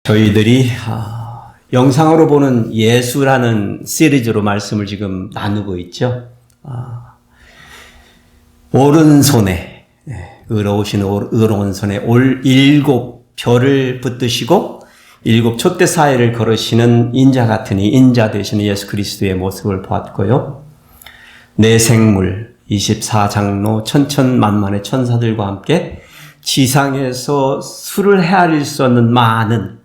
저희들이 영상으로 보는 예수라는 시리즈로 말씀을 지금 나누고 있죠. 오른손에 의로우신 의로운 손에 올 7별을 붙드시고 7 촛대 사이를 걸으시는 인자 같으니 인자 되시는 예수 그리스도의 모습을 보았고요. 내 생물 24장로 천천만만의 천사들과 함께 지상에서 수를 헤아릴 수 없는 많은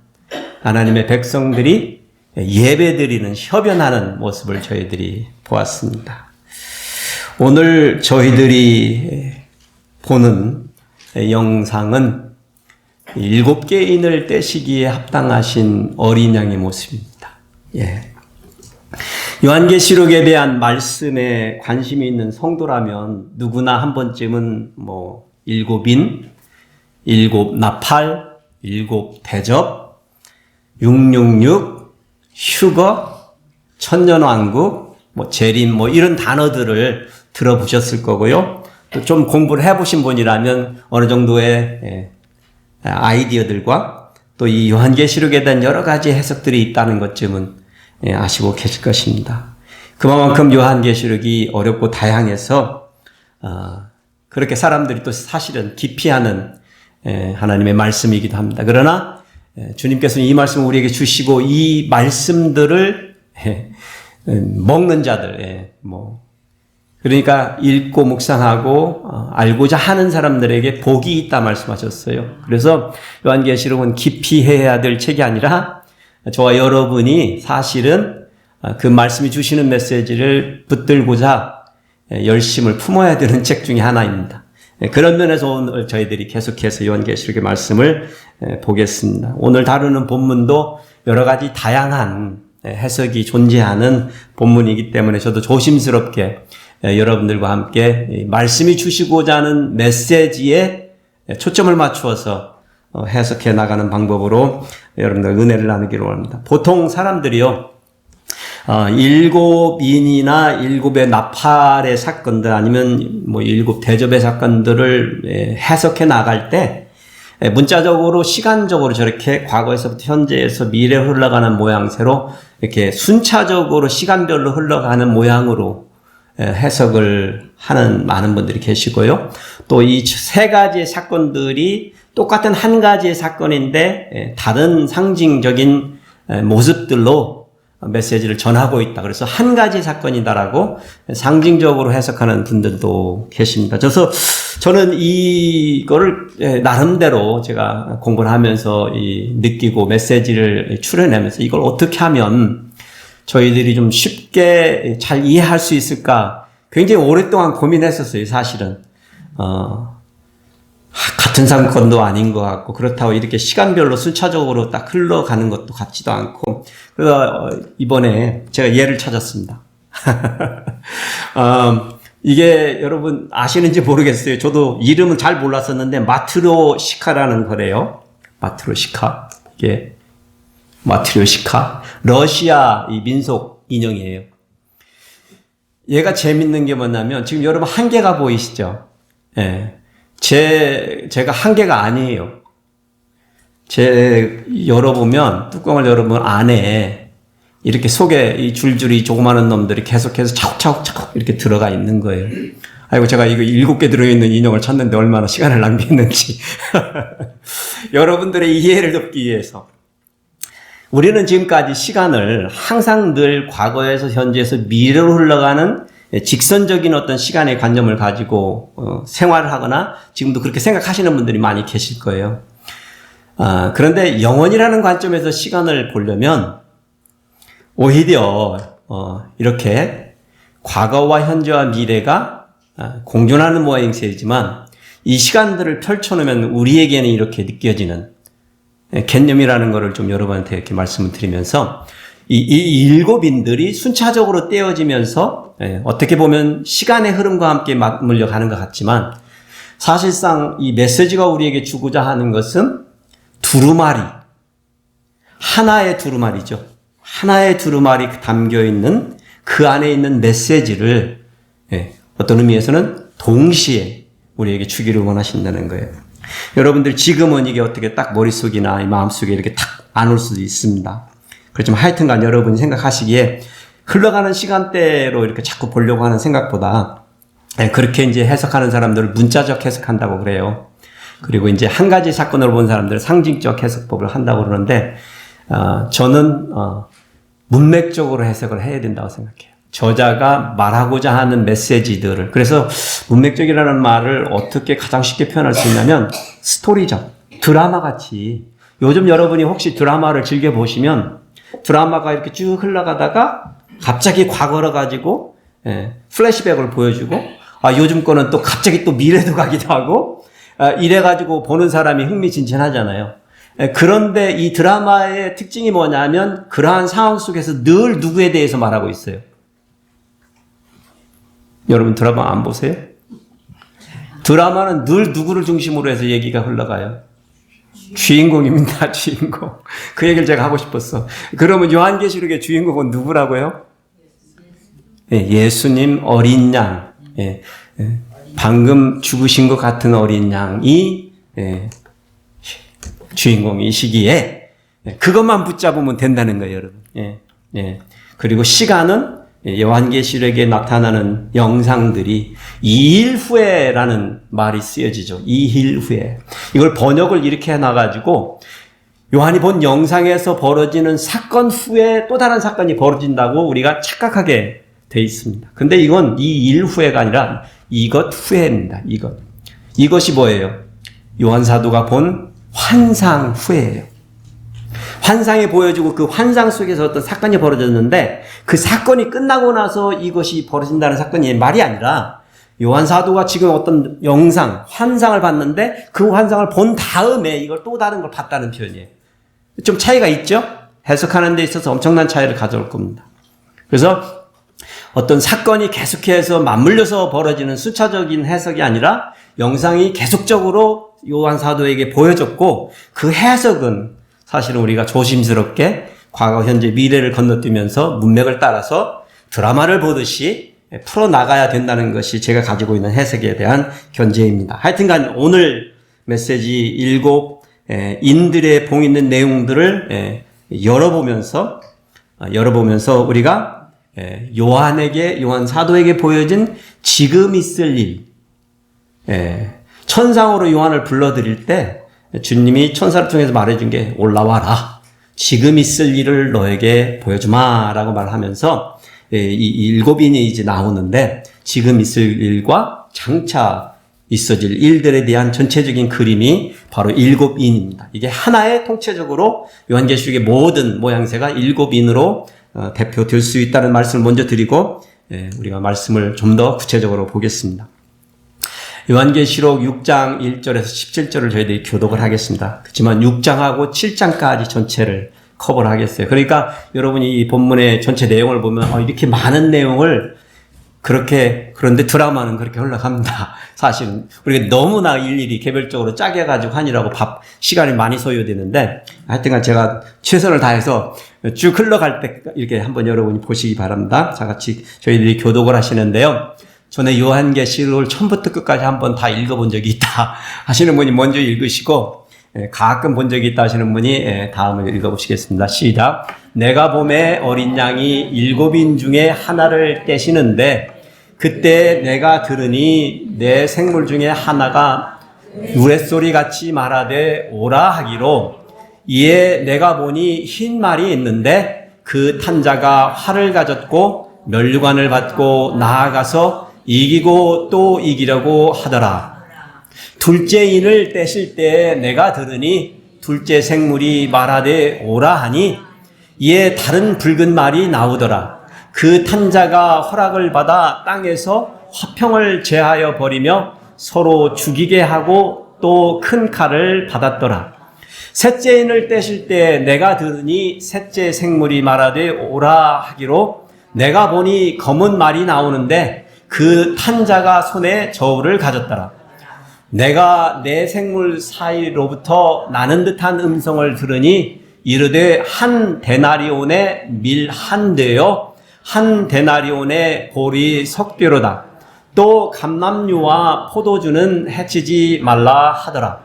하나님의 백성들이 예배드리는 협연하는 모습을 저희들이 보았습니다. 오늘 저희들이 보는 영상은 7개의 인을 떼시기에 합당하신 어린 양의 모습입니다. 요한계시록에 대한 말씀에 관심이 있는 성도라면 누구나 한 번쯤은 7인, 7 나팔, 7 대접, 666, 휴거, 천년왕국, 재림, 이런 단어들을 들어보셨을 거고요. 또 좀 공부를 해보신 분이라면 어느 정도의 아이디어들과 또 이 요한계시록에 대한 여러 가지 해석들이 있다는 것쯤은 아시고 계실 것입니다. 그만큼 요한계시록이 어렵고 다양해서 그렇게 사람들이 또 사실은 기피하는 하나님의 말씀이기도 합니다. 그러나 주님께서는 이 말씀을 우리에게 주시고 이 말씀들을 먹는 자들, 그러니까 읽고 묵상하고 알고자 하는 사람들에게 복이 있다 말씀하셨어요. 그래서 요한계시록은 기피해야 될 책이 아니라 저와 여러분이 사실은 그 말씀이 주시는 메시지를 붙들고자 열심을 품어야 되는 책 중에 하나입니다. 그런 면에서 오늘 저희들이 계속해서 요한계시록의 말씀을 보겠습니다. 오늘 다루는 본문도 여러 가지 다양한 해석이 존재하는 본문이기 때문에 저도 조심스럽게 여러분들과 함께 말씀이 주시고자 하는 메시지에 초점을 맞추어서 해석해 나가는 방법으로 여러분들 은혜를 나누기로 합니다. 보통 사람들이요, 7인이나 7의 나팔의 사건들 아니면 7 대접의 사건들을 해석해 나갈 때 문자적으로 시간적으로 저렇게 과거에서부터 현재에서 미래로 흘러가는 모양새로 이렇게 순차적으로 시간별로 흘러가는 모양으로 해석을 하는 많은 분들이 계시고요. 또 이 세 가지의 사건들이 똑같은 한 가지의 사건인데 다른 상징적인 모습들로 메시지를 전하고 있다. 그래서 한 가지 사건이다라고 상징적으로 해석하는 분들도 계십니다. 그래서 저는 이거를 나름대로 제가 공부를 하면서 느끼고 메시지를 추려내면서 이걸 어떻게 하면 저희들이 좀 쉽게 잘 이해할 수 있을까 굉장히 오랫동안 고민했었어요, 사실은. 같은 사건도 아닌 것 같고, 그렇다고 이렇게 시간별로 순차적으로 딱 흘러가는 것도 같지도 않고, 그래서 이번에 제가 예를 찾았습니다. 이게 여러분 아시는지 모르겠어요. 저도 이름은 잘 몰랐었는데, 마트로시카라는 거래요. 마트로시카. 이게, 마트로시카. 러시아 이 민속 인형이에요. 얘가 재밌는 게 뭐냐면, 지금 여러분 한계가 보이시죠? 제가 한계가 아니에요. 열어보면, 뚜껑을 열어보면 안에 이렇게 속에 이 줄줄이 조그마한 놈들이 계속해서 차곡차곡 이렇게 들어가 있는 거예요. 아이고, 제가 이거 7개 들어있는 인형을 찾는데 얼마나 시간을 낭비했는지. 여러분들의 이해를 돕기 위해서. 우리는 지금까지 시간을 항상 늘 과거에서 현재에서 미래로 흘러가는 직선적인 어떤 시간의 관점을 가지고 생활을 하거나 지금도 그렇게 생각하시는 분들이 많이 계실 거예요. 그런데 영원이라는 관점에서 시간을 보려면 오히려 이렇게 과거와 현재와 미래가 공존하는 모양새이지만 이 시간들을 펼쳐놓으면 우리에게는 이렇게 느껴지는 개념이라는 것을 좀 여러분한테 이렇게 말씀을 드리면서 이 7인들이 순차적으로 떼어지면서 어떻게 보면 시간의 흐름과 함께 맞물려 가는 것 같지만 사실상 이 메시지가 우리에게 주고자 하는 것은 두루마리, 하나의 두루마리죠. 하나의 두루마리 담겨있는 그 안에 있는 메시지를 어떤 의미에서는 동시에 우리에게 주기를 원하신다는 거예요. 여러분들 지금은 이게 어떻게 딱 머릿속이나 마음속에 이렇게 탁 안 올 수도 있습니다. 그렇지만 하여튼간 여러분이 생각하시기에 흘러가는 시간대로 이렇게 자꾸 보려고 하는 생각보다 그렇게 이제 해석하는 사람들을 문자적 해석한다고 그래요. 그리고 이제 한 가지 사건을 본 사람들은 상징적 해석법을 한다고 그러는데, 저는, 문맥적으로 해석을 해야 된다고 생각해요. 저자가 말하고자 하는 메시지들을. 그래서 문맥적이라는 말을 어떻게 가장 쉽게 표현할 수 있냐면, 스토리적, 드라마 같이. 요즘 여러분이 혹시 드라마를 즐겨보시면, 드라마가 이렇게 쭉 흘러가다가 갑자기 과거로 가지고, 플래시백을 보여주고, 요즘 거는 또 갑자기 또 미래도 가기도 하고, 이래가지고 보는 사람이 흥미진진하잖아요. 그런데 이 드라마의 특징이 뭐냐면 그러한 상황 속에서 늘 누구에 대해서 말하고 있어요. 여러분 드라마 안 보세요? 드라마는 늘 누구를 중심으로 해서 얘기가 흘러가요. 주인공입니다. 주인공. 그 얘기를 제가 하고 싶었어. 그러면 요한계시록의 주인공은 누구라고요? 예수님 어린 양. 방금 죽으신 것 같은 어린 양이 주인공이시기에 그것만 붙잡으면 된다는 거예요, 여러분. 그리고 시간은 요한계시록에 나타나는 영상들이 2일 후에라는 말이 쓰여지죠. 2일 후에. 이걸 번역을 이렇게 해놔가지고 요한이 본 영상에서 벌어지는 사건 후에 또 다른 사건이 벌어진다고 우리가 착각하게 돼 있습니다. 근데 이건 2일 후에가 아니라 이것 후에입니다. 이것이 뭐예요? 요한 사도가 본 환상 후에예요. 환상이 보여지고 그 환상 속에서 어떤 사건이 벌어졌는데 그 사건이 끝나고 나서 이것이 벌어진다는 사건이 말이 아니라 요한 사도가 지금 어떤 영상, 환상을 봤는데 그 환상을 본 다음에 이걸 또 다른 걸 봤다는 표현이에요. 좀 차이가 있죠? 해석하는 데 있어서 엄청난 차이를 가져올 겁니다. 그래서 어떤 사건이 계속해서 맞물려서 벌어지는 수차적인 해석이 아니라 영상이 계속적으로 요한 사도에게 보여졌고 그 해석은 사실은 우리가 조심스럽게 과거, 현재, 미래를 건너뛰면서 문맥을 따라서 드라마를 보듯이 풀어나가야 된다는 것이 제가 가지고 있는 해석에 대한 견제입니다. 하여튼간 오늘 메시지 7 인들의 봉 있는 내용들을 열어보면서 우리가 요한 사도에게 보여진 지금 있을 일, 천상으로 요한을 불러드릴 때 주님이 천사를 통해서 말해준 게 올라와라. 지금 있을 일을 너에게 보여주마. 라고 말하면서 이 7인이 이제 나오는데 지금 있을 일과 장차 있어질 일들에 대한 전체적인 그림이 바로 7인입니다. 이게 하나의 통체적으로 요한계시록의 모든 모양새가 7인으로 대표될 수 있다는 말씀을 먼저 드리고 우리가 말씀을 좀 더 구체적으로 보겠습니다. 요한계시록 6장 1절에서 17절을 저희들이 교독을 하겠습니다. 그렇지만 6장하고 7장까지 전체를 커버를 하겠어요. 그러니까 여러분이 이 본문의 전체 내용을 보면 이렇게 많은 내용을 그런데 드라마는 그렇게 흘러갑니다. 사실은 우리가 너무나 일일이 개별적으로 짜게 가지고 하느라고 시간이 많이 소요되는데 하여튼간 제가 최선을 다해서 쭉 흘러갈 때 이렇게 한번 여러분이 보시기 바랍니다. 자, 같이 저희들이 교독을 하시는데요. 전에 요한계시록을 처음부터 끝까지 한번 다 읽어본 적이 있다 하시는 분이 먼저 읽으시고 가끔 본 적이 있다 하시는 분이 다음을 읽어보시겠습니다. 시작. 내가 봄에 어린 양이 7인 중에 하나를 떼시는데 그때 내가 들으니 내 생물 중에 하나가 우레소리 같이 말하되 오라 하기로 이에 내가 보니 흰 말이 있는데 그 탄자가 활을 가졌고 면류관을 받고 나아가서 이기고 또 이기려고 하더라. 둘째 인을 떼실 때 내가 들으니 둘째 생물이 말하되 오라 하니 이에 다른 붉은 말이 나오더라. 그 탄자가 허락을 받아 땅에서 화평을 제하여 버리며 서로 죽이게 하고 또 큰 칼을 받았더라. 셋째 인을 떼실 때 내가 들으니 셋째 생물이 말하되 오라 하기로 내가 보니 검은 말이 나오는데 그 탄자가 손에 저울을 가졌더라. 내가 내 생물 사이로부터 나는 듯한 음성을 들으니 이르되 한 데나리온의 밀 한 대요 한 데나리온의 보리 석뼈로다. 또 감람류와 포도주는 해치지 말라 하더라.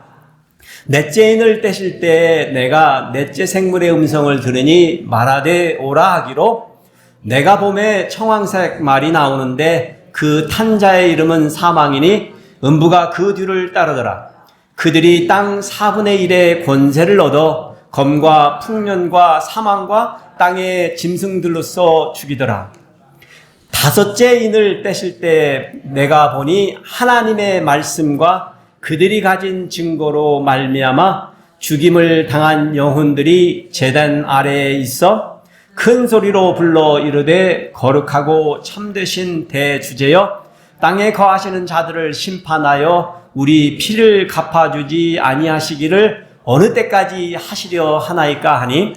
넷째 인을 떼실 때 내가 넷째 생물의 음성을 들으니 말하되 오라 하기로 내가 봄에 청황색 말이 나오는데 그 탄 자의 이름은 사망이니 음부가 그 뒤를 따르더라. 그들이 땅 4분의 1의 권세를 얻어 검과 풍년과 사망과 땅의 짐승들로서 죽이더라. 다섯째 인을 떼실 때 내가 보니 하나님의 말씀과 그들이 가진 증거로 말미암아 죽임을 당한 영혼들이 제단 아래에 있어 큰 소리로 불러 이르되 거룩하고 참되신 대주제여 땅에 거하시는 자들을 심판하여 우리 피를 갚아주지 아니하시기를 어느 때까지 하시려 하나이까 하니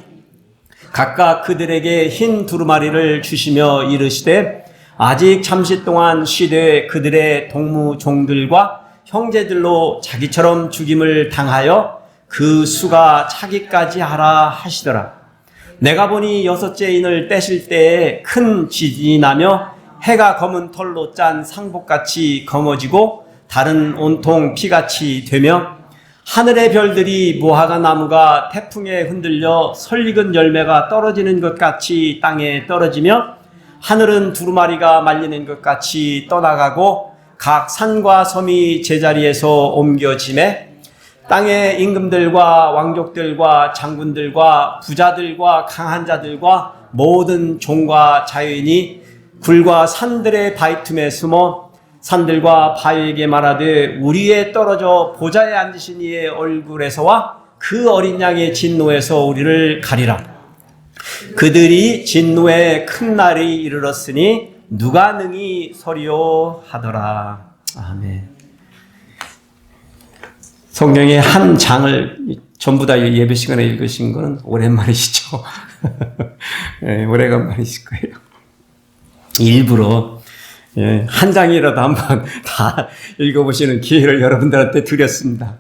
각각 그들에게 흰 두루마리를 주시며 이르시되 아직 잠시 동안 쉬되 그들의 동무 종들과 형제들로 자기처럼 죽임을 당하여 그 수가 차기까지 하라 하시더라. 내가 보니 여섯째 인을 떼실 때에 큰 지진이 나며 해가 검은 털로 짠 상복같이 검어지고 달은 온통 피같이 되며 하늘의 별들이 무화과 나무가 태풍에 흔들려 설익은 열매가 떨어지는 것 같이 땅에 떨어지며 하늘은 두루마리가 말리는 것 같이 떠나가고 각 산과 섬이 제자리에서 옮겨짐에 땅의 임금들과 왕족들과 장군들과 부자들과 강한 자들과 모든 종과 자유인이 굴과 산들의 바위 틈에 숨어 산들과 바위에게 말하되 우리에 떨어져 보좌에 앉으신 이의 얼굴에서와 그 어린 양의 진노에서 우리를 가리라. 그들이 진노의 큰 날이 이르렀으니 누가 능히 서리요 하더라. 아멘. 성경의 한 장을 전부 다 예배 시간에 읽으신 거는 오랜만이시죠. 네, 오래간만이실 거예요. 일부러 한 장이라도 한번 다 읽어보시는 기회를 여러분들한테 드렸습니다.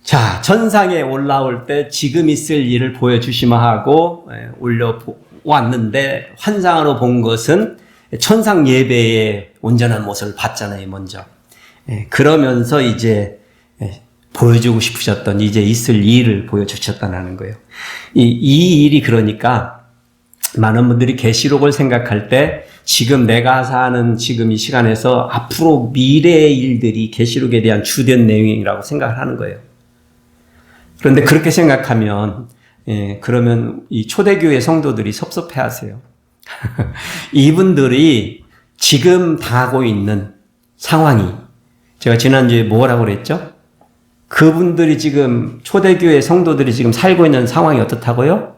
자, 전상에 올라올 때 지금 있을 일을 보여주시마 하고 올려왔는데 환상으로 본 것은 천상 예배의 온전한 모습을 봤잖아요, 먼저. 그러면서 이제 보여주고 싶으셨던 이제 있을 일을 보여주셨다는 거예요. 이 일이 그러니까 많은 분들이 계시록을 생각할 때 지금 내가 사는 지금 이 시간에서 앞으로 미래의 일들이 계시록에 대한 주된 내용이라고 생각을 하는 거예요. 그런데 그렇게 생각하면 그러면 이 초대교회 성도들이 섭섭해하세요. 이분들이 지금 당하고 있는 상황이 제가 지난주에 뭐라고 그랬죠? 그분들이 지금 초대교회 성도들이 지금 살고 있는 상황이 어떻다고요?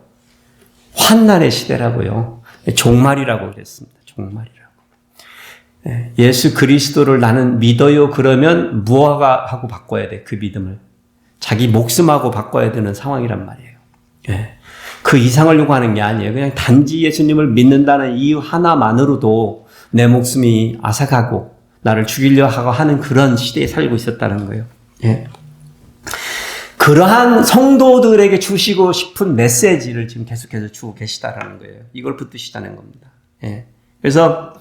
환난의 시대라고요. 종말이라고 그랬습니다. 종말이라고. 예수 그리스도를 나는 믿어요 그러면 무엇하고 바꿔야 돼? 그 믿음을. 자기 목숨하고 바꿔야 되는 상황이란 말이에요. 그 이상을 요구하는 게 아니에요. 그냥 단지 예수님을 믿는다는 이유 하나만으로도 내 목숨이 앗아가고 나를 죽이려 하고 하는 그런 시대에 살고 있었다는 거예요. 그러한 성도들에게 주시고 싶은 메시지를 지금 계속해서 주고 계시다라는 거예요. 이걸 붙드시다는 겁니다. 그래서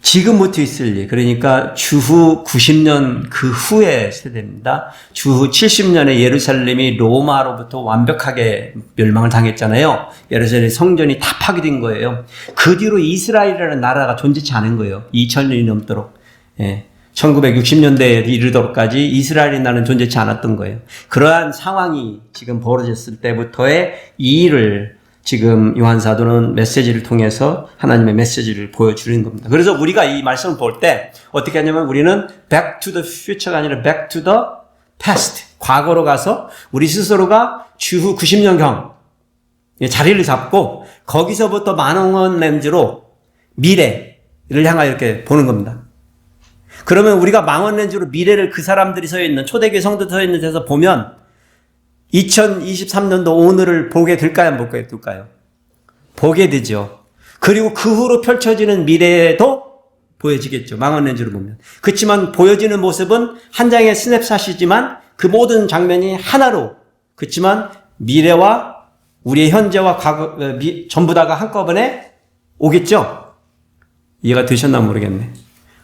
지금부터 있을 일, 그러니까 주후 90년 그 후의 세대입니다. 주후 70년에 예루살렘이 로마로부터 완벽하게 멸망을 당했잖아요. 예루살렘 성전이 다 파괴된 거예요. 그 뒤로 이스라엘이라는 나라가 존재치 않은 거예요. 2000년이 넘도록. 1960년대에 이르도록까지 이스라엘이 나는 존재치 않았던 거예요. 그러한 상황이 지금 벌어졌을 때부터의 이 일을 지금 요한 사도는 메시지를 통해서 하나님의 메시지를 보여주는 겁니다. 그래서 우리가 이 말씀을 볼 때 어떻게 하냐면 우리는 back to the future가 아니라 back to the past. 과거로 가서 우리 스스로가 주후 90년경 자리를 잡고 거기서부터 만원 렌즈로 미래를 향하여 이렇게 보는 겁니다. 그러면 우리가 망원 렌즈로 미래를 그 사람들이 서 있는 초대교회 성도 서 있는 데서 보면 2023년도 오늘을 보게 될까요? 안 보게 될까요? 보게 되죠. 그리고 그 후로 펼쳐지는 미래도 보여지겠죠. 망원 렌즈로 보면. 그렇지만 보여지는 모습은 한 장의 스냅샷이지만 그 모든 장면이 하나로 그렇지만 미래와 우리의 현재와 과거 전부 다가 한꺼번에 오겠죠. 이해가 되셨나 모르겠네.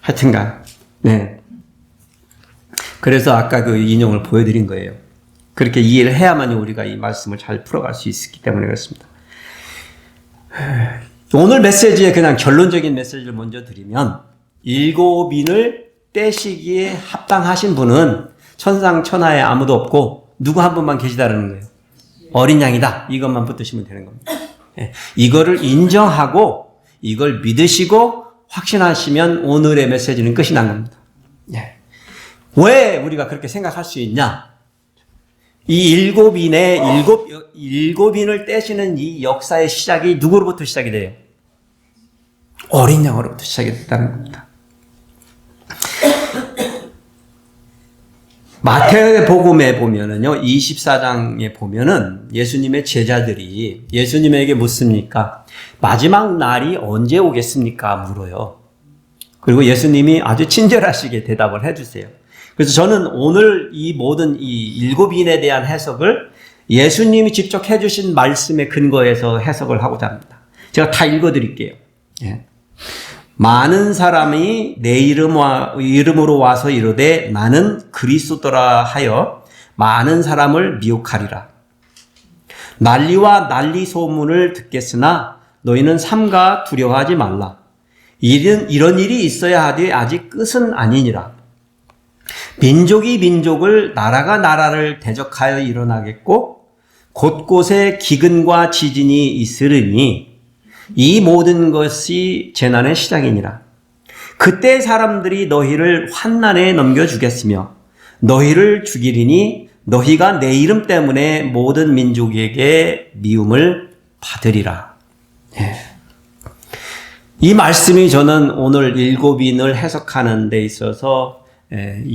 하여튼간 그래서 아까 그 인용을 보여드린 거예요. 그렇게 이해를 해야만 우리가 이 말씀을 잘 풀어갈 수 있기 때문에 그렇습니다. 오늘 메시지에 그냥 결론적인 메시지를 먼저 드리면, 일곱인을 떼시기에 합당하신 분은 천상천하에 아무도 없고 누구 한 분만 계시다는 거예요. 어린 양이다. 이것만 붙드시면 되는 겁니다. 이거를 인정하고 이걸 믿으시고 확신하시면 오늘의 메시지는 끝이 난 겁니다. 왜 우리가 그렇게 생각할 수 있냐? 이 일곱인을 떼시는 이 역사의 시작이 누구로부터 시작이 돼요? 어린 양으로부터 시작이 됐다는 겁니다. 마태복음에 보면은요, 24장에 보면은 예수님의 제자들이 예수님에게 묻습니까? 마지막 날이 언제 오겠습니까? 물어요. 그리고 예수님이 아주 친절하시게 대답을 해주세요. 그래서 저는 오늘 이 모든 이 일곱인에 대한 해석을 예수님이 직접 해주신 말씀에 근거해서 해석을 하고자 합니다. 제가 다 읽어드릴게요. 많은 사람이 내 이름으로 와서 이르되 나는 그리스도라 하여 많은 사람을 미혹하리라. 난리와 난리 소문을 듣겠으나 너희는 삼가 두려워하지 말라. 이런 일이 있어야 하되 아직 끝은 아니니라. 민족이 민족을, 나라가 나라를 대적하여 일어나겠고 곳곳에 기근과 지진이 있으리니 이 모든 것이 재난의 시작이니라. 그때 사람들이 너희를 환난에 넘겨주겠으며 너희를 죽이리니 너희가 내 이름 때문에 모든 민족에게 미움을 받으리라. 이 말씀이 저는 오늘 일곱인을 해석하는 데 있어서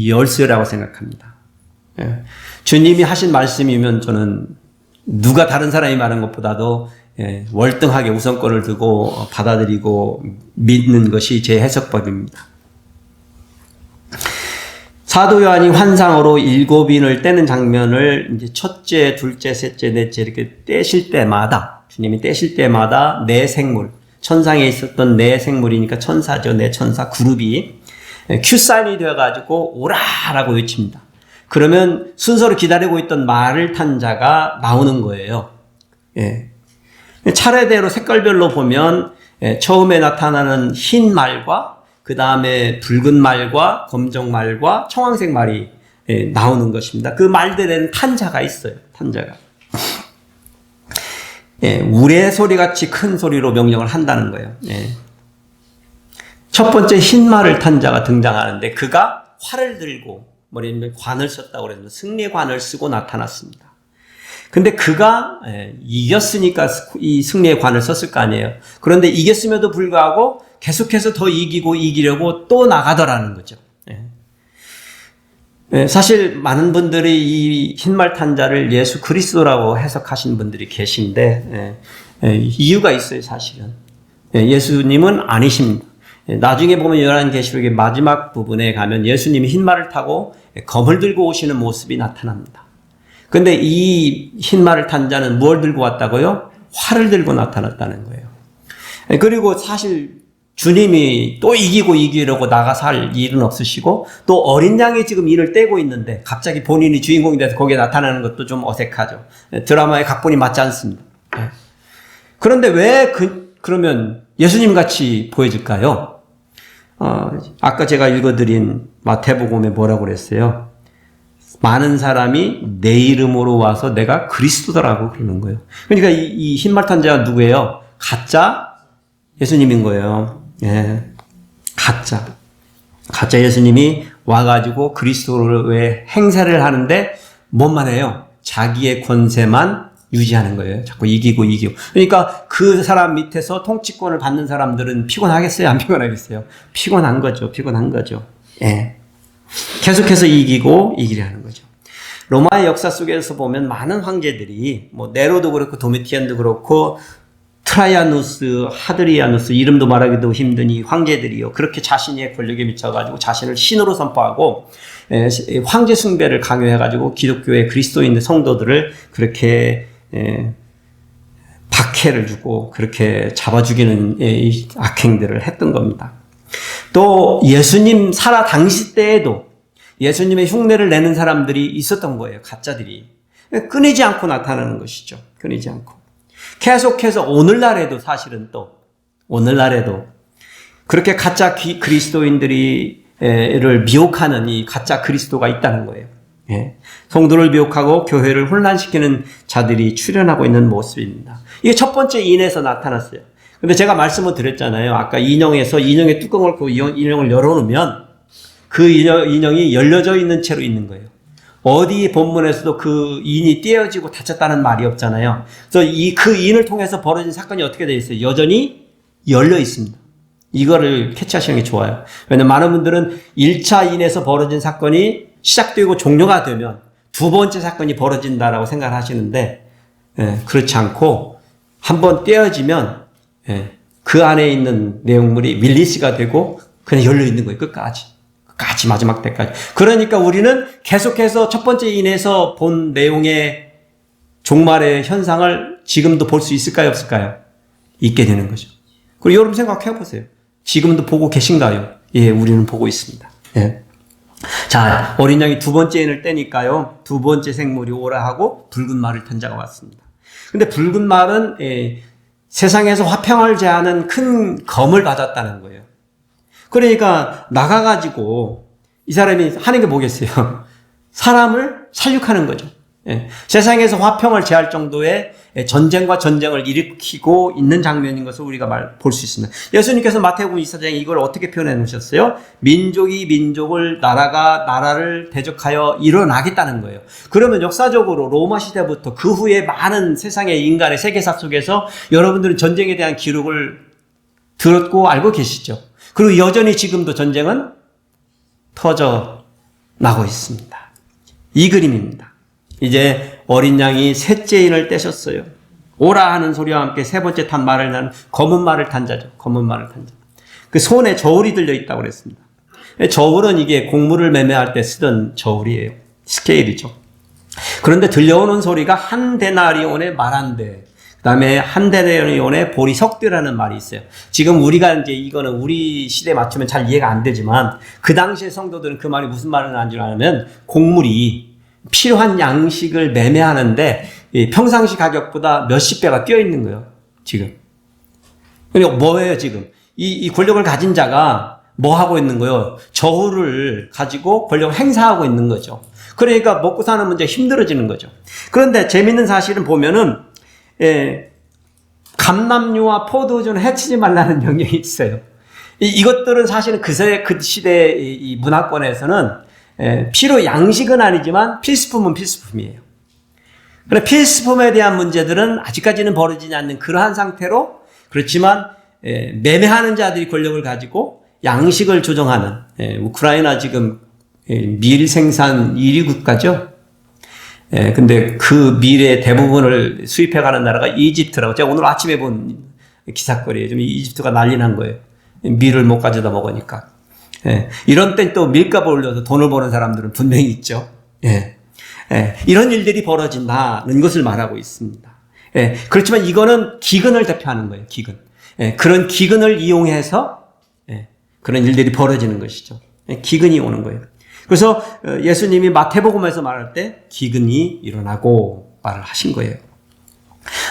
열쇠라고 생각합니다. 주님이 하신 말씀이면 저는 누가 다른 사람이 말한 것보다도 월등하게 우선권을 두고 받아들이고 믿는 것이 제 해석법입니다. 사도 요한이 환상으로 일곱인을 떼는 장면을 이제 첫째, 둘째, 셋째, 넷째 이렇게 떼실 때마다, 주님이 떼실 때마다 네 생물, 천상에 있었던 네 생물이니까 천사죠. 네 천사 그룹이 큐사인이 되어가지고 오라라고 외칩니다. 그러면 순서로 기다리고 있던 말을 탄 자가 나오는 거예요. 차례대로 색깔별로 보면 처음에 나타나는 흰 말과 그 다음에 붉은 말과 검정 말과 청황색 말이 나오는 것입니다. 그 말들에는 탄자가 있어요. 탄자가. 우레소리같이 큰 소리로 명령을 한다는 거예요. 첫 번째 흰 말을 탄 자가 등장하는데 그가 활을 들고 머리에 관을 썼다고 그랬는데 승리의 관을 쓰고 나타났습니다. 근데 그가 이겼으니까 이 승리의 관을 썼을 거 아니에요. 그런데 이겼음에도 불구하고 계속해서 더 이기려고 또 나가더라는 거죠. 사실 많은 분들이 이 흰말 탄 자를 예수 그리스도라고 해석하신 분들이 계신데 이유가 있어요. 사실은 예수님은 아니십니다. 나중에 보면 요한계시록의 마지막 부분에 가면 예수님이 흰말을 타고 검을 들고 오시는 모습이 나타납니다. 근데 이 흰말을 탄 자는 뭘 들고 왔다고요? 활을 들고 나타났다는 거예요. 그리고 사실 주님이 또 이기려고 나가서 할 일은 없으시고 또 어린 양이 지금 이를 떼고 있는데 갑자기 본인이 주인공이 돼서 거기에 나타나는 것도 좀 어색하죠. 드라마의 각본이 맞지 않습니다. 그런데 왜 그러면 예수님 같이 보여질까요? 아까 제가 읽어드린 마태복음에 뭐라고 그랬어요? 많은 사람이 내 이름으로 와서 내가 그리스도다라고 그러는 거예요. 그러니까 이 흰말 탄 자가 누구예요? 가짜 예수님인 거예요. 가짜 예수님이 와가지고 그리스도의 행세를 하는데 뭔만 해요? 자기의 권세만 유지하는 거예요. 자꾸 이기고. 그러니까 그 사람 밑에서 통치권을 받는 사람들은 피곤하겠어요? 안 피곤하겠어요? 피곤한 거죠. 계속해서 이기려 하는 거죠. 로마의 역사 속에서 보면 많은 황제들이 네로도 그렇고 도미티안도 그렇고 트라이아누스, 하드리아누스 이름도 말하기도 힘든 이 황제들이요. 그렇게 자신의 권력에 미쳐가지고 자신을 신으로 선포하고 황제 숭배를 강요해가지고 기독교의 그리스도인 성도들을 그렇게 박해를 주고 그렇게 잡아 죽이는 악행들을 했던 겁니다. 또 예수님 살아 당시 때에도 예수님의 흉내를 내는 사람들이 있었던 거예요. 가짜들이. 끊이지 않고 나타나는 것이죠. 끊이지 않고. 계속해서 오늘날에도 사실은 또 오늘날에도 그렇게 가짜 그리스도인들을 미혹하는 이 가짜 그리스도가 있다는 거예요. 예. 성도를 미혹하고 교회를 혼란시키는 자들이 출현하고 있는 모습입니다. 이게 첫 번째 인에서 나타났어요. 근데 제가 말씀을 드렸잖아요. 아까 인형의 뚜껑을 그 인형을 열어놓으면 그 인형이 열려져 있는 채로 있는 거예요. 어디 본문에서도 그 인이 떼어지고 다쳤다는 말이 없잖아요. 그래서 그 인을 통해서 벌어진 사건이 어떻게 되어 있어요? 여전히 열려 있습니다. 이거를 캐치하시는 게 좋아요. 왜냐하면 많은 분들은 1차 인에서 벌어진 사건이 시작되고 종료가 되면 두 번째 사건이 벌어진다라고 생각을 하시는데, 그렇지 않고 한번 떼어지면 그 안에 있는 내용물이 릴리스가 되고 그냥 열려 있는 거예요. 끝까지 마지막 때까지. 그러니까 우리는 계속해서 첫 번째 인에서 본 내용의 종말의 현상을 지금도 볼 수 있을까요? 없을까요? 있게 되는 거죠. 그리고 여러분 생각해 보세요. 지금도 보고 계신가요? 예, 우리는 보고 있습니다. 예. 자, 어린 양이 두 번째 인을 떼니까요. 두 번째 생물이 오라 하고 붉은 말을 탄 자가 왔습니다. 근데 붉은 말은 세상에서 화평을 제하는 큰 검을 받았다는 거예요. 그러니까 나가가지고 이 사람이 하는 게 뭐겠어요? 사람을 살육하는 거죠. 세상에서 화평을 제할 정도의 전쟁과 전쟁을 일으키고 있는 장면인 것을 우리가 볼 수 있습니다. 예수님께서 마태복음 24장에 이걸 어떻게 표현해 놓으셨어요? 민족이 민족을, 나라가 나라를 대적하여 일어나겠다는 거예요. 그러면 역사적으로 로마 시대부터 그 후에 많은 세상의 인간의 세계사 속에서 여러분들은 전쟁에 대한 기록을 들었고 알고 계시죠? 그리고 여전히 지금도 전쟁은 터져 나고 있습니다. 이 그림입니다. 이제 어린 양이 셋째 인을 떼셨어요. 오라 하는 소리와 함께 세 번째 탄 말을 나는 검은 말을 탄 자죠. 검은 말을 탄 자. 그 손에 저울이 들려 있다고 그랬습니다. 저울은 이게 곡물을 매매할 때 쓰던 저울이에요. 스케일이죠. 그런데 들려오는 소리가 한 데나리온의 말 한 대. 그 다음에 한 데나리온의 보리석대라는 말이 있어요. 지금 우리가 이제 이거는 우리 시대에 맞추면 잘 이해가 안 되지만 그 당시의 성도들은 그 말이 무슨 말을 하는 줄 아냐면 곡물이 필요한 양식을 매매하는데 평상시 가격보다 몇십 배가 뛰어 있는 거예요. 지금. 그러니까 뭐예요 지금? 이 권력을 가진 자가 뭐 하고 있는 거예요? 저울을 가지고 권력을 행사하고 있는 거죠. 그러니까 먹고 사는 문제가 힘들어지는 거죠. 그런데 재밌는 사실은 보면은 감람류와 포도주는 해치지 말라는 명령이 있어요. 이것들은 사실은 그 시대의 이 문화권에서는 필요 양식은 아니지만 필수품은 필수품이에요. 그래 필수품에 대한 문제들은 아직까지는 벌어지지 않는 그러한 상태로 그렇지만 매매하는 자들이 권력을 가지고 양식을 조정하는 우크라이나 지금 밀 생산 1위 국가죠. 근데 그 밀의 대부분을 수입해가는 나라가 이집트라고 제가 오늘 아침에 본 기사거리에 좀 이집트가 난리 난 거예요. 밀을 못 가져다 먹으니까. 이런 땐 또 밀값을 올려서 돈을 버는 사람들은 분명히 있죠. 이런 일들이 벌어진다는 것을 말하고 있습니다. 그렇지만 이거는 기근을 대표하는 거예요. 기근. 그런 기근을 이용해서 그런 일들이 벌어지는 것이죠. 기근이 오는 거예요. 그래서 예수님이 마태복음에서 말할 때 기근이 일어나고 말을 하신 거예요.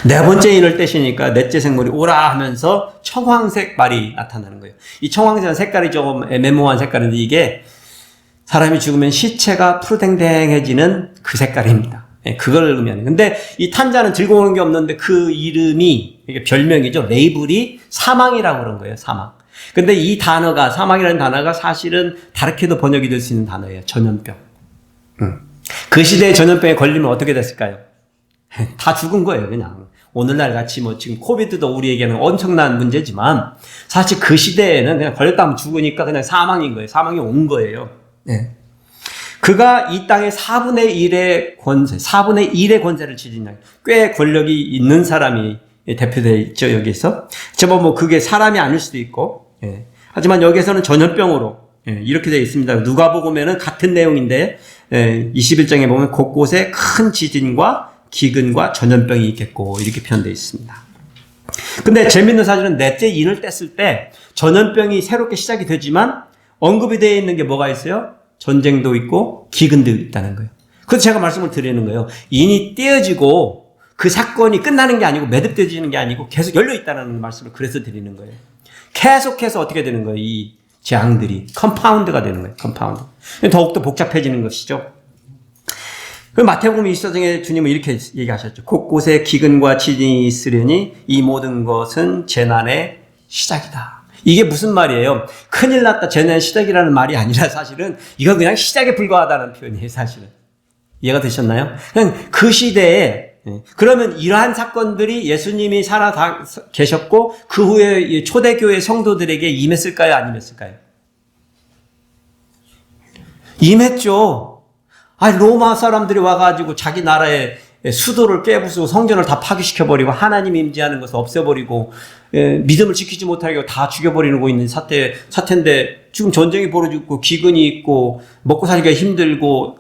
네 번째 인을 떼시니까 넷째 생물이 오라 하면서 청황색 말이 나타나는 거예요. 이 청황색은 색깔이 조금 애매모호한 색깔인데 이게 사람이 죽으면 시체가 푸르댕댕해지는 그 색깔입니다. 그걸 의미하는. 근데 이 탄자는 들고 오는 게 없는데 그 이름이 이게 별명이죠. 레이블이 사망이라고 그런 거예요. 사망. 근데 이 단어가 사망이라는 단어가 사실은 다르게도 번역이 될 수 있는 단어예요. 전염병. 그 시대에 전염병에 걸리면 어떻게 됐을까요? 다 죽은 거예요, 그냥. 오늘날 같이 뭐 지금 코비드도 우리에게는 엄청난 문제지만 사실 그 시대에는 그냥 걸렸다 하면 죽으니까 그냥 사망인 거예요. 사망이 온 거예요. 그가 이 땅의 4분의 1의 권세, 4분의 1의 권세를 지닌 꽤 권력이 있는 사람이 대표되어 있죠, 여기서. 제가 뭐 그게 사람이 아닐 수도 있고, 하지만 여기에서는 전염병으로, 이렇게 되어 있습니다. 누가복음에는 같은 내용인데, 21장에 보면 곳곳에 큰 지진과 기근과 전염병이 있겠고, 이렇게 표현되어 있습니다. 근데 재밌는 사실은 넷째 인을 뗐을 때 전염병이 새롭게 시작이 되지만 언급이 되어 있는 게 뭐가 있어요? 전쟁도 있고 기근도 있다는 거예요. 그래서 제가 말씀을 드리는 거예요. 인이 떼어지고 그 사건이 끝나는 게 아니고 매듭되어지는 게 아니고 계속 열려 있다는 말씀을 그래서 드리는 거예요. 계속해서 어떻게 되는 거예요? 이 재앙들이 컴파운드가 되는 거예요. 컴파운드. 더욱더 복잡해지는 것이죠. 그 마태복음 24장에 주님은 이렇게 얘기하셨죠. 곳곳에 기근과 지진이 있으려니 이 모든 것은 재난의 시작이다. 이게 무슨 말이에요? 큰일 났다, 재난의 시작이라는 말이 아니라 사실은 이건 그냥 시작에 불과하다는 표현이에요, 사실은. 이해가 되셨나요? 그냥 그 시대에, 그러면 이러한 사건들이 예수님이 살아 계셨고 그 후에 초대교회 성도들에게 임했을까요? 안 임했을까요? 임했죠. 로마 사람들이 와가지고 자기 나라의 수도를 깨부수고 성전을 다 파괴시켜버리고 하나님 임재하는 것을 없애버리고 믿음을 지키지 못하게 다 죽여버리고 있는 사태인데 지금 전쟁이 벌어지고 기근이 있고 먹고 살기가 힘들고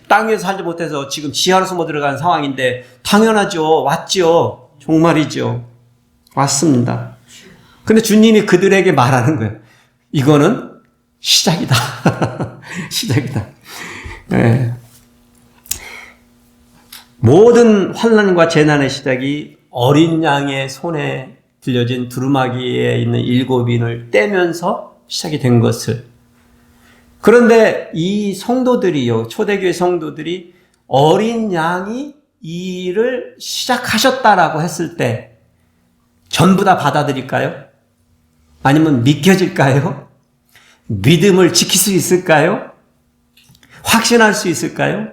땅 위에서 살지 못해서 지금 지하로 숨어 들어가는 상황인데 당연하죠. 왔죠. 정말이죠. 왔습니다. 근데 주님이 그들에게 말하는 거예요. 이거는 시작이다. 시작이다. 네. 모든 환난과 재난의 시작이 어린 양의 손에 들려진 두루마기에 있는 7인을 떼면서 시작이 된 것을. 그런데 이 성도들이요, 초대교회 성도들이 어린 양이 이 일을 시작하셨다라고 했을 때 전부 다 받아들일까요? 아니면 믿겨질까요? 믿음을 지킬 수 있을까요? 확신할 수 있을까요?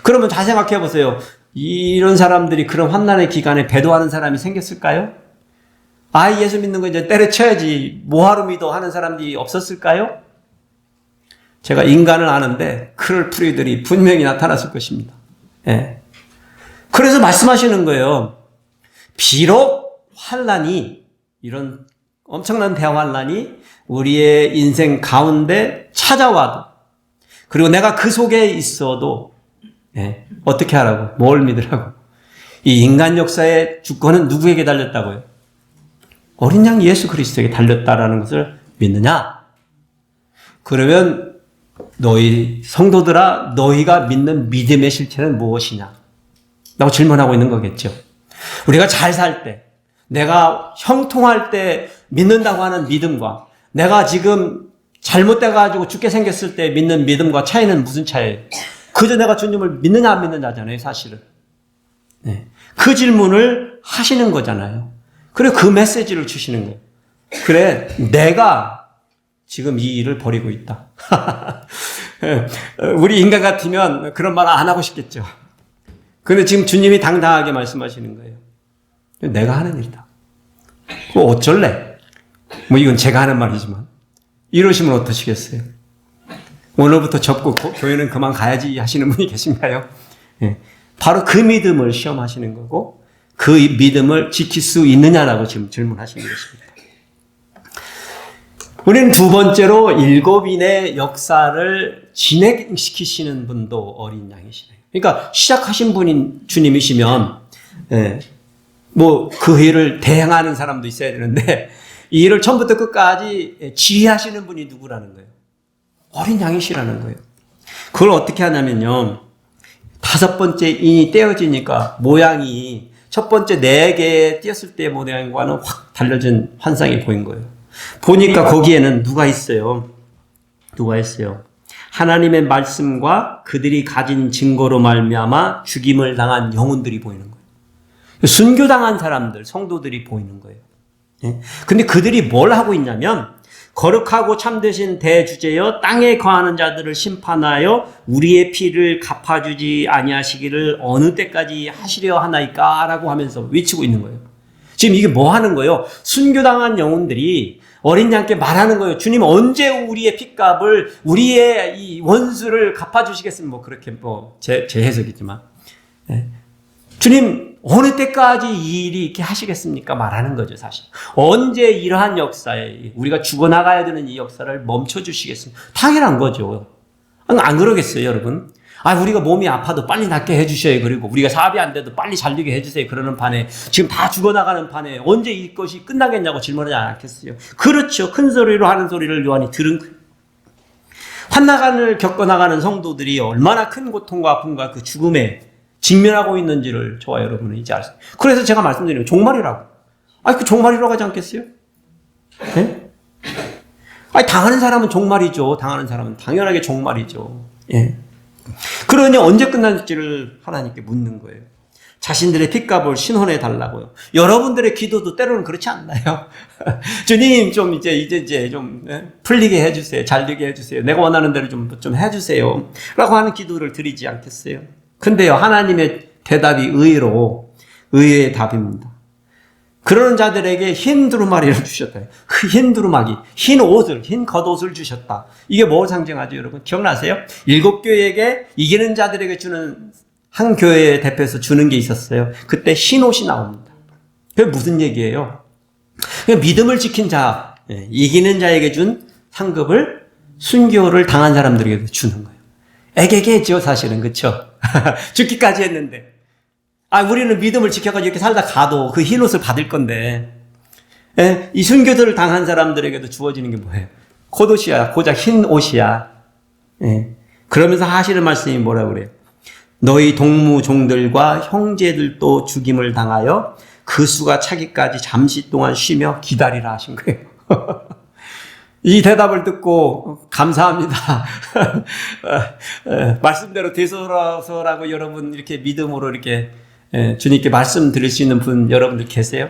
그러면 잘 생각해 보세요. 이런 사람들이 그런 환난의 기간에 배도하는 사람이 생겼을까요? 예수 믿는 거 이제 때려쳐야지 뭐하러 믿어 하는 사람들이 없었을까요? 제가 인간을 아는데 그럴 풀이들이 분명히 나타났을 것입니다. 예. 그래서 말씀하시는 거예요. 비록 환난이, 이런 엄청난 대환난이 우리의 인생 가운데 찾아와도, 그리고 내가 그 속에 있어도 어떻게 하라고? 뭘 믿으라고? 이 인간 역사의 주권은 누구에게 달렸다고요? 어린 양 예수 그리스도에게 달렸다라는 것을 믿느냐? 그러면 너희 성도들아, 너희가 믿는 믿음의 실체는 무엇이냐? 라고 질문하고 있는 거겠죠. 우리가 잘 살 때, 내가 형통할 때 믿는다고 하는 믿음과 내가 지금 잘못돼가지고 죽게 생겼을 때 믿는 믿음과 차이는 무슨 차이예요? 그저 내가 주님을 믿느냐 안 믿느냐잖아요, 사실은. 네. 그 질문을 하시는 거잖아요. 그래, 그 메시지를 주시는 거예요. 그래, 내가 지금 이 일을 벌이고 있다. 우리 인간 같으면 그런 말 안 하고 싶겠죠. 근데 지금 주님이 당당하게 말씀하시는 거예요. 내가 하는 일이다. 그거 어쩔래? 이건 제가 하는 말이지만. 이러시면 어떠시겠어요? 오늘부터 접고 교회는 그만 가야지 하시는 분이 계신가요? 예. 바로 그 믿음을 시험하시는 거고 그 믿음을 지킬 수 있느냐라고 지금 질문하시는 것입니다. 우리는 두 번째로 7인의 역사를 진행시키시는 분도 어린 양이시네요. 그러니까 시작하신 분인 주님이시면 그 일을 대행하는 사람도 있어야 되는데 이 일을 처음부터 끝까지 지휘하시는 분이 누구라는 거예요? 어린 양이시라는 거예요. 그걸 어떻게 하냐면요. 5번째 인이 떼어지니까 모양이 첫 번째 4개 띄었을 때 모양과는 확 달라진 환상이 보인 거예요. 보니까 거기에는 누가 있어요? 하나님의 말씀과 그들이 가진 증거로 말미암아 죽임을 당한 영혼들이 보이는 거예요. 순교당한 사람들, 성도들이 보이는 거예요. 근데 그들이 뭘 하고 있냐면 거룩하고 참되신 대주제여 땅에 거하는 자들을 심판하여 우리의 피를 갚아주지 아니하시기를 어느 때까지 하시려 하나이까? 라고 하면서 외치고 있는 거예요. 지금 이게 뭐 하는 거예요? 순교당한 영혼들이 어린 양께 말하는 거예요. 주님 언제 우리의 핏값을, 우리의 이 원수를 갚아주시겠습니까? 그렇게 제 해석이지만. 주님 어느 때까지 이 일이 이렇게 하시겠습니까? 말하는 거죠, 사실. 언제 이러한 역사에 우리가 죽어나가야 되는 이 역사를 멈춰주시겠습니까? 당연한 거죠. 안 그러겠어요, 여러분? 우리가 몸이 아파도 빨리 낫게 해주셔요. 그리고 우리가 사업이 안 돼도 빨리 잘 되게 해주세요. 그러는 판에 지금 다 죽어나가는 판에 언제 이것이 끝나겠냐고 질문하지 않겠어요? 그렇죠. 큰 소리로 하는 소리를 요한이 들은 거예요. 환난을 겪어나가는 성도들이 얼마나 큰 고통과 아픔과 그 죽음에 직면하고 있는지를 저와 여러분은 이제 아세요. 그래서 제가 말씀드리는 종말이라고. 그 종말이라고 하지 않겠어요? 예? 당하는 사람은 종말이죠. 당하는 사람은 당연하게 종말이죠. 예. 그러니 언제 끝날지를 하나님께 묻는 거예요. 자신들의 핏값을 신원해 달라고요. 여러분들의 기도도 때로는 그렇지 않나요? 주님, 좀 이제 좀 풀리게 해주세요. 잘 되게 해주세요. 내가 원하는 대로 좀 해주세요. 라고 하는 기도를 드리지 않겠어요? 근데요, 하나님의 대답이 의외의 답입니다. 그러는 자들에게 흰 두루마리를 주셨다. 그 흰 두루마기, 흰 겉옷을 주셨다. 이게 뭘 상징하죠, 여러분? 기억나세요? 7교회에게 이기는 자들에게 주는 한 교회의 대표에서 주는 게 있었어요. 그때 흰 옷이 나옵니다. 그게 무슨 얘기예요? 믿음을 지킨 자, 이기는 자에게 준 상급을 순교를 당한 사람들에게 주는 거예요. 애개개죠, 사실은. 그쵸? 죽기까지 했는데. 우리는 믿음을 지켜가지고 이렇게 살다 가도 그 흰 옷을 받을 건데, 이 순교들을 당한 사람들에게도 주어지는 게 뭐예요? 겉옷이야. 고작 흰 옷이야. 그러면서 하시는 말씀이 뭐라고 그래요? 너희 동무 종들과 형제들도 죽임을 당하여 그 수가 차기까지 잠시 동안 쉬며 기다리라 하신 거예요. 이 대답을 듣고 감사합니다. 말씀대로 되돌아서라고 여러분 이렇게 믿음으로 이렇게 주님께 말씀드릴 수 있는 분 여러분들 계세요?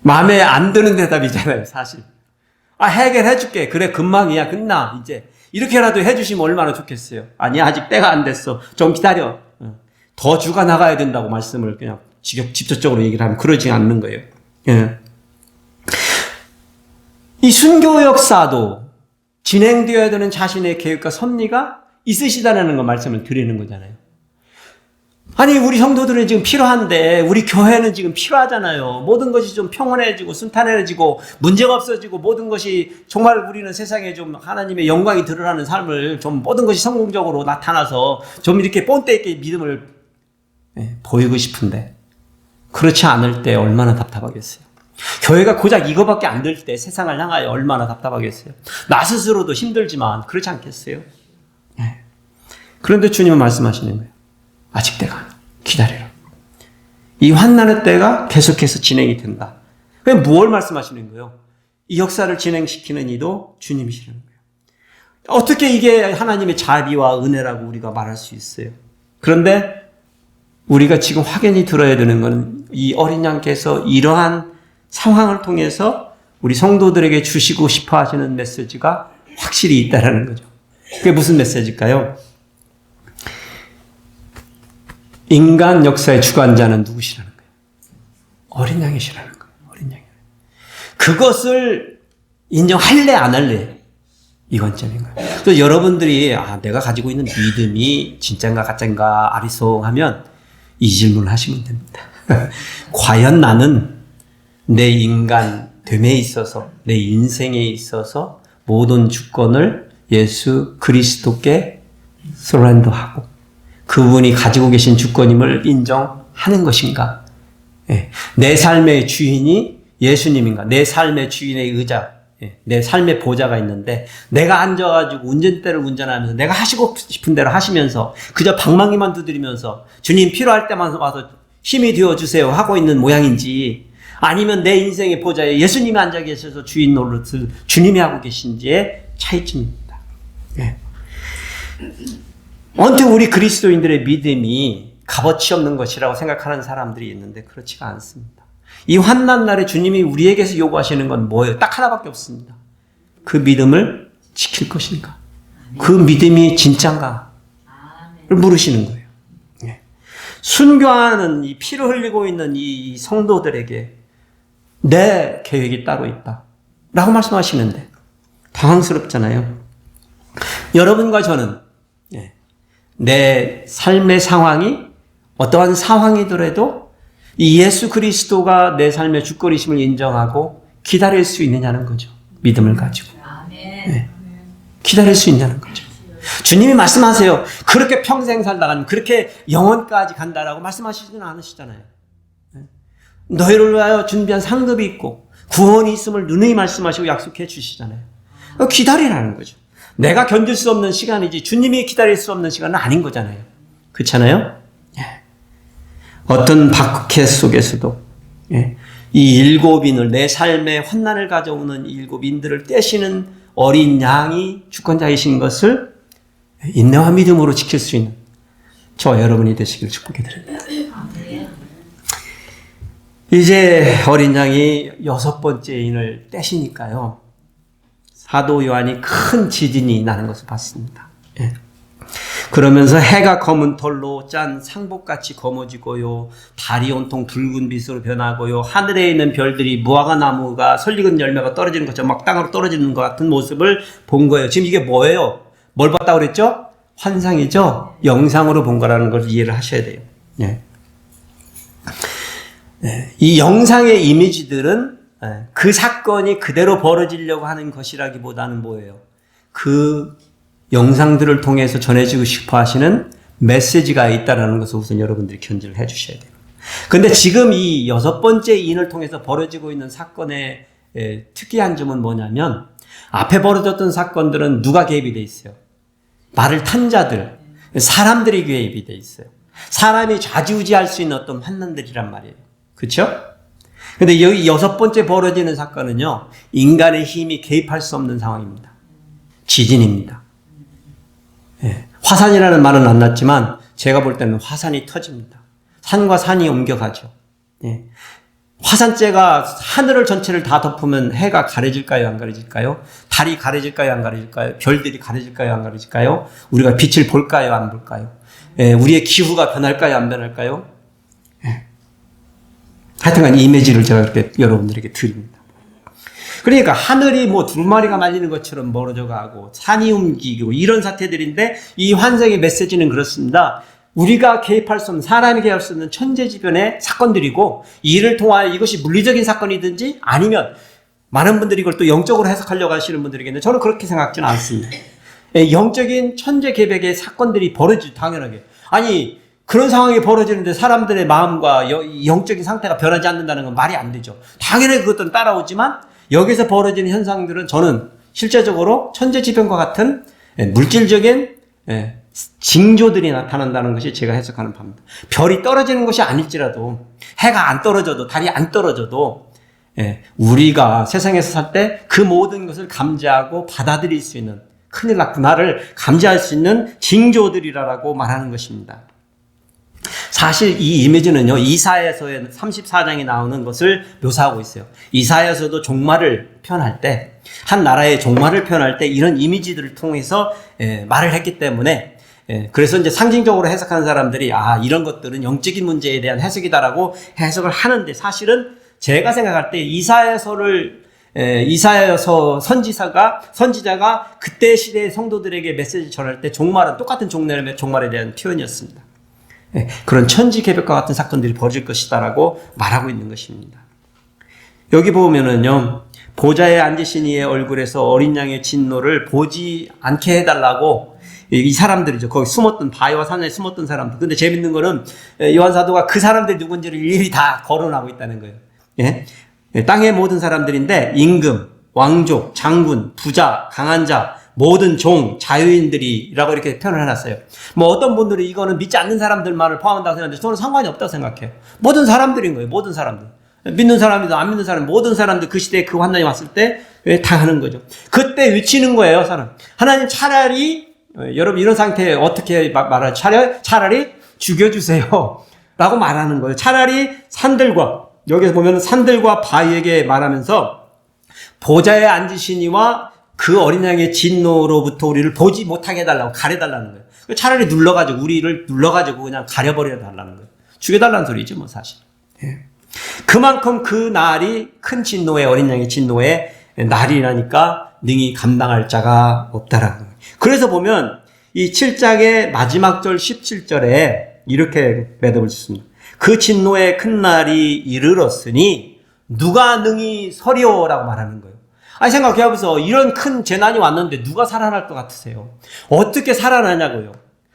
마음에 안 드는 대답이잖아요, 사실. 해결해 줄게. 그래, 금방이야. 끝나. 이제. 이렇게라도 해주시면 얼마나 좋겠어요. 아니, 아직 때가 안 됐어. 좀 기다려. 더 주가 나가야 된다고 말씀을 그냥 직접적으로 얘기를 하면 그러지 않는 거예요. 예. 이 순교 역사도 진행되어야 되는 자신의 계획과 섭리가 있으시다는 거 말씀을 드리는 거잖아요. 우리 성도들은 지금 필요한데, 우리 교회는 지금 필요하잖아요. 모든 것이 좀 평온해지고, 순탄해지고, 문제가 없어지고, 모든 것이 정말 우리는 세상에 좀 하나님의 영광이 드러나는 삶을 좀 모든 것이 성공적으로 나타나서 좀 이렇게 본때 있게 믿음을 보이고 싶은데, 그렇지 않을 때 얼마나 답답하겠어요. 교회가 고작 이거밖에 안 될 때 세상을 향하여 얼마나 답답하겠어요. 나 스스로도 힘들지만, 그렇지 않겠어요? 그런데 주님은 말씀하시는 거예요. 아직 때가 아니야. 기다려라. 이 환난의 때가 계속해서 진행이 된다. 그럼 무엇을 말씀하시는 거예요? 이 역사를 진행시키는 이도 주님이시라는 거예요. 어떻게 이게 하나님의 자비와 은혜라고 우리가 말할 수 있어요? 그런데 우리가 지금 확연히 들어야 되는 것은 이 어린 양께서 이러한 상황을 통해서 우리 성도들에게 주시고 싶어 하시는 메시지가 확실히 있다라는 거죠. 그게 무슨 메시지일까요? 인간 역사의 주관자는 누구시라는 거예요? 어린 양이시라는 거예요. 어린 양. 그것을 인정할래 안 할래? 이 관점인 거예요. 그래서 여러분들이 내가 가지고 있는 믿음이 진짜인가 가짜인가 아리송하면 이 질문을 하시면 됩니다. 과연 나는 내 인간됨에 있어서 내 인생에 있어서 모든 주권을 예수 그리스도께 서렌더하고 그분이 가지고 계신 주권임을 인정하는 것인가? 내 삶의 주인이 예수님인가? 내 삶의 주인의 의자, 내 삶의 보좌가 있는데 내가 앉아가지고 운전대를 운전하면서 내가 하시고 싶은 대로 하시면서 그저 방망이만 두드리면서 주님 필요할 때만 와서 힘이 되어주세요 하고 있는 모양인지 아니면 내 인생의 보좌에 예수님이 앉아 계셔서 주인 노릇을 주님이 하고 계신지의 차이점입니다. 언뜻 우리 그리스도인들의 믿음이 값어치 없는 것이라고 생각하는 사람들이 있는데 그렇지가 않습니다. 이 환난 날에 주님이 우리에게서 요구하시는 건 뭐예요? 딱 하나밖에 없습니다. 그 믿음을 지킬 것인가? 그 믿음이 진짠가? 를 물으시는 거예요. 순교하는 이 피를 흘리고 있는 이 성도들에게 내 계획이 따로 있다. 라고 말씀하시는데 당황스럽잖아요. 여러분과 저는 내 삶의 상황이 어떠한 상황이더라도 이 예수 그리스도가 내 삶의 주권이심을 인정하고 기다릴 수 있느냐는 거죠. 믿음을 가지고. 기다릴 수 있냐는 거죠. 주님이 말씀하세요. 그렇게 평생 살다가는 그렇게 영원까지 간다라고 말씀하시지는 않으시잖아요. 너희를 위하여 준비한 상급이 있고 구원이 있음을 누누이 말씀하시고 약속해 주시잖아요. 기다리라는 거죠. 내가 견딜 수 없는 시간이지 주님이 기다릴 수 없는 시간은 아닌 거잖아요. 그렇잖아요? 예. 어떤 박해 속에서도 이 7인을 내 삶에 환난을 가져오는 7인들을 떼시는 어린 양이 주권자이신 것을 인내와 믿음으로 지킬 수 있는 저와 여러분이 되시길 축복해 드립니다. 이제 어린 양이 6번째 인을 떼시니까요. 사도 요한이 큰 지진이 나는 것을 봤습니다. 예. 그러면서 해가 검은 털로 짠 상복같이 검어지고요. 달이 온통 붉은 빛으로 변하고요. 하늘에 있는 별들이 무화과 나무가 설익은 열매가 떨어지는 것처럼 막 땅으로 떨어지는 것 같은 모습을 본 거예요. 지금 이게 뭐예요? 뭘 봤다고 그랬죠? 환상이죠? 영상으로 본 거라는 걸 이해를 하셔야 돼요. 예. 이 영상의 이미지들은 그 사건이 그대로 벌어지려고 하는 것이라기보다는 뭐예요? 그 영상들을 통해서 전해지고 싶어 하시는 메시지가 있다는 것을 우선 여러분들이 견지를 해 주셔야 돼요. 근데 지금 이 6번째 인을 통해서 벌어지고 있는 사건의 특이한 점은 뭐냐면 앞에 벌어졌던 사건들은 누가 개입이 돼 있어요? 말을 탄 자들, 사람들이 개입이 돼 있어요. 사람이 좌지우지할 수 있는 어떤 환난들이란 말이에요. 그렇죠? 근데 여기 6번째 벌어지는 사건은요, 인간의 힘이 개입할 수 없는 상황입니다. 지진입니다. 예. 화산이라는 말은 안 났지만 제가 볼 때는 화산이 터집니다. 산과 산이 옮겨가죠. 예. 화산재가 하늘을 전체를 다 덮으면 해가 가려질까요? 안 가려질까요? 달이 가려질까요? 안 가려질까요? 별들이 가려질까요? 안 가려질까요? 우리가 빛을 볼까요? 안 볼까요? 예. 우리의 기후가 변할까요? 안 변할까요? 예. 하여튼간 이 이미지를 제가 이렇게 여러분들에게 드립니다. 그러니까 하늘이 뭐 두루마리가 말리는 것처럼 멀어져 가고 산이 움직이고 이런 사태들인데 이 환상의 메시지는 그렇습니다. 우리가 개입할 수 없는, 사람이 개입할 수 없는 천재지변의 사건들이고 이를 통하여 이것이 물리적인 사건이든지 아니면 많은 분들이 이걸 또 영적으로 해석하려고 하시는 분들에게는 저는 그렇게 생각지는 않습니다. 영적인 천재개벽의 사건들이 벌어지죠. 당연하게. 아니 그런 상황이 벌어지는데 사람들의 마음과 영적인 상태가 변하지 않는다는 건 말이 안 되죠. 당연히 그것들은 따라오지만 여기서 벌어지는 현상들은 저는 실제적으로 천재지변과 같은 물질적인 징조들이 나타난다는 것이 제가 해석하는 바입니다. 별이 떨어지는 것이 아닐지라도 해가 안 떨어져도 달이 안 떨어져도 우리가 세상에서 살 때 그 모든 것을 감지하고 받아들일 수 있는 큰일 났구나를 감지할 수 있는 징조들이라고 말하는 것입니다. 사실 이 이미지는요, 이사야서의 34장에 나오는 것을 묘사하고 있어요. 이사야서도 종말을 표현할 때, 한 나라의 종말을 표현할 때 이런 이미지들을 통해서 말을 했기 때문에, 그래서 이제 상징적으로 해석하는 사람들이, 이런 것들은 영적인 문제에 대한 해석이다라고 해석을 하는데, 사실은 제가 생각할 때 이사야서 선지자가 그때 시대의 성도들에게 메시지를 전할 때 종말은 똑같은 종말에 대한 표현이었습니다. 그런 천지개벽과 같은 사건들이 벌어질 것이다라고 말하고 있는 것입니다. 여기 보면은요, 보좌에 앉으신 이의 얼굴에서 어린 양의 진노를 보지 않게 해달라고 이 사람들이죠. 거기 숨었던 바위와 산에 숨었던 사람들. 근데 재밌는 거는 요한 사도가 그 사람들이 누군지를 일일이 다 거론하고 있다는 거예요. 예? 땅의 모든 사람들인데 임금, 왕족, 장군, 부자, 강한 자, 모든 종, 자유인들이라고 이렇게 표현을 해놨어요. 뭐 어떤 분들이 이거는 믿지 않는 사람들만을 포함한다고 생각하는데 저는 상관이 없다고 생각해요. 모든 사람들인 거예요. 모든 사람들. 믿는 사람이든 안 믿는 사람, 모든 사람들 그 시대에 그 환난이 왔을 때 다 하는 거죠. 그때 외치는 거예요, 사람. 하나님 차라리, 여러분 이런 상태에 어떻게 말하죠? 차라리 죽여주세요. 라고 말하는 거예요. 차라리 산들과, 여기서 보면 산들과 바위에게 말하면서 보좌에 앉으시니와 그 어린 양의 진노로부터 우리를 보지 못하게 해달라고 가려달라는 거예요. 차라리 우리를 눌러가지고 그냥 가려버려 달라는 거예요. 죽여달라는 소리죠, 뭐, 사실. 예. 그만큼 그 날이 큰 진노의, 어린 양의 진노의 날이라니까 능히 감당할 자가 없다라는 거예요. 그래서 보면 이 7장의 마지막 절 17절에 이렇게 매듭을 짓습니다. 그 진노의 큰 날이 이르렀으니 누가 능히 서리오라고 말하는 거예요. 아니 생각해보세요. 이런 큰 재난이 왔는데 누가 살아날 것 같으세요? 어떻게 살아나냐고요.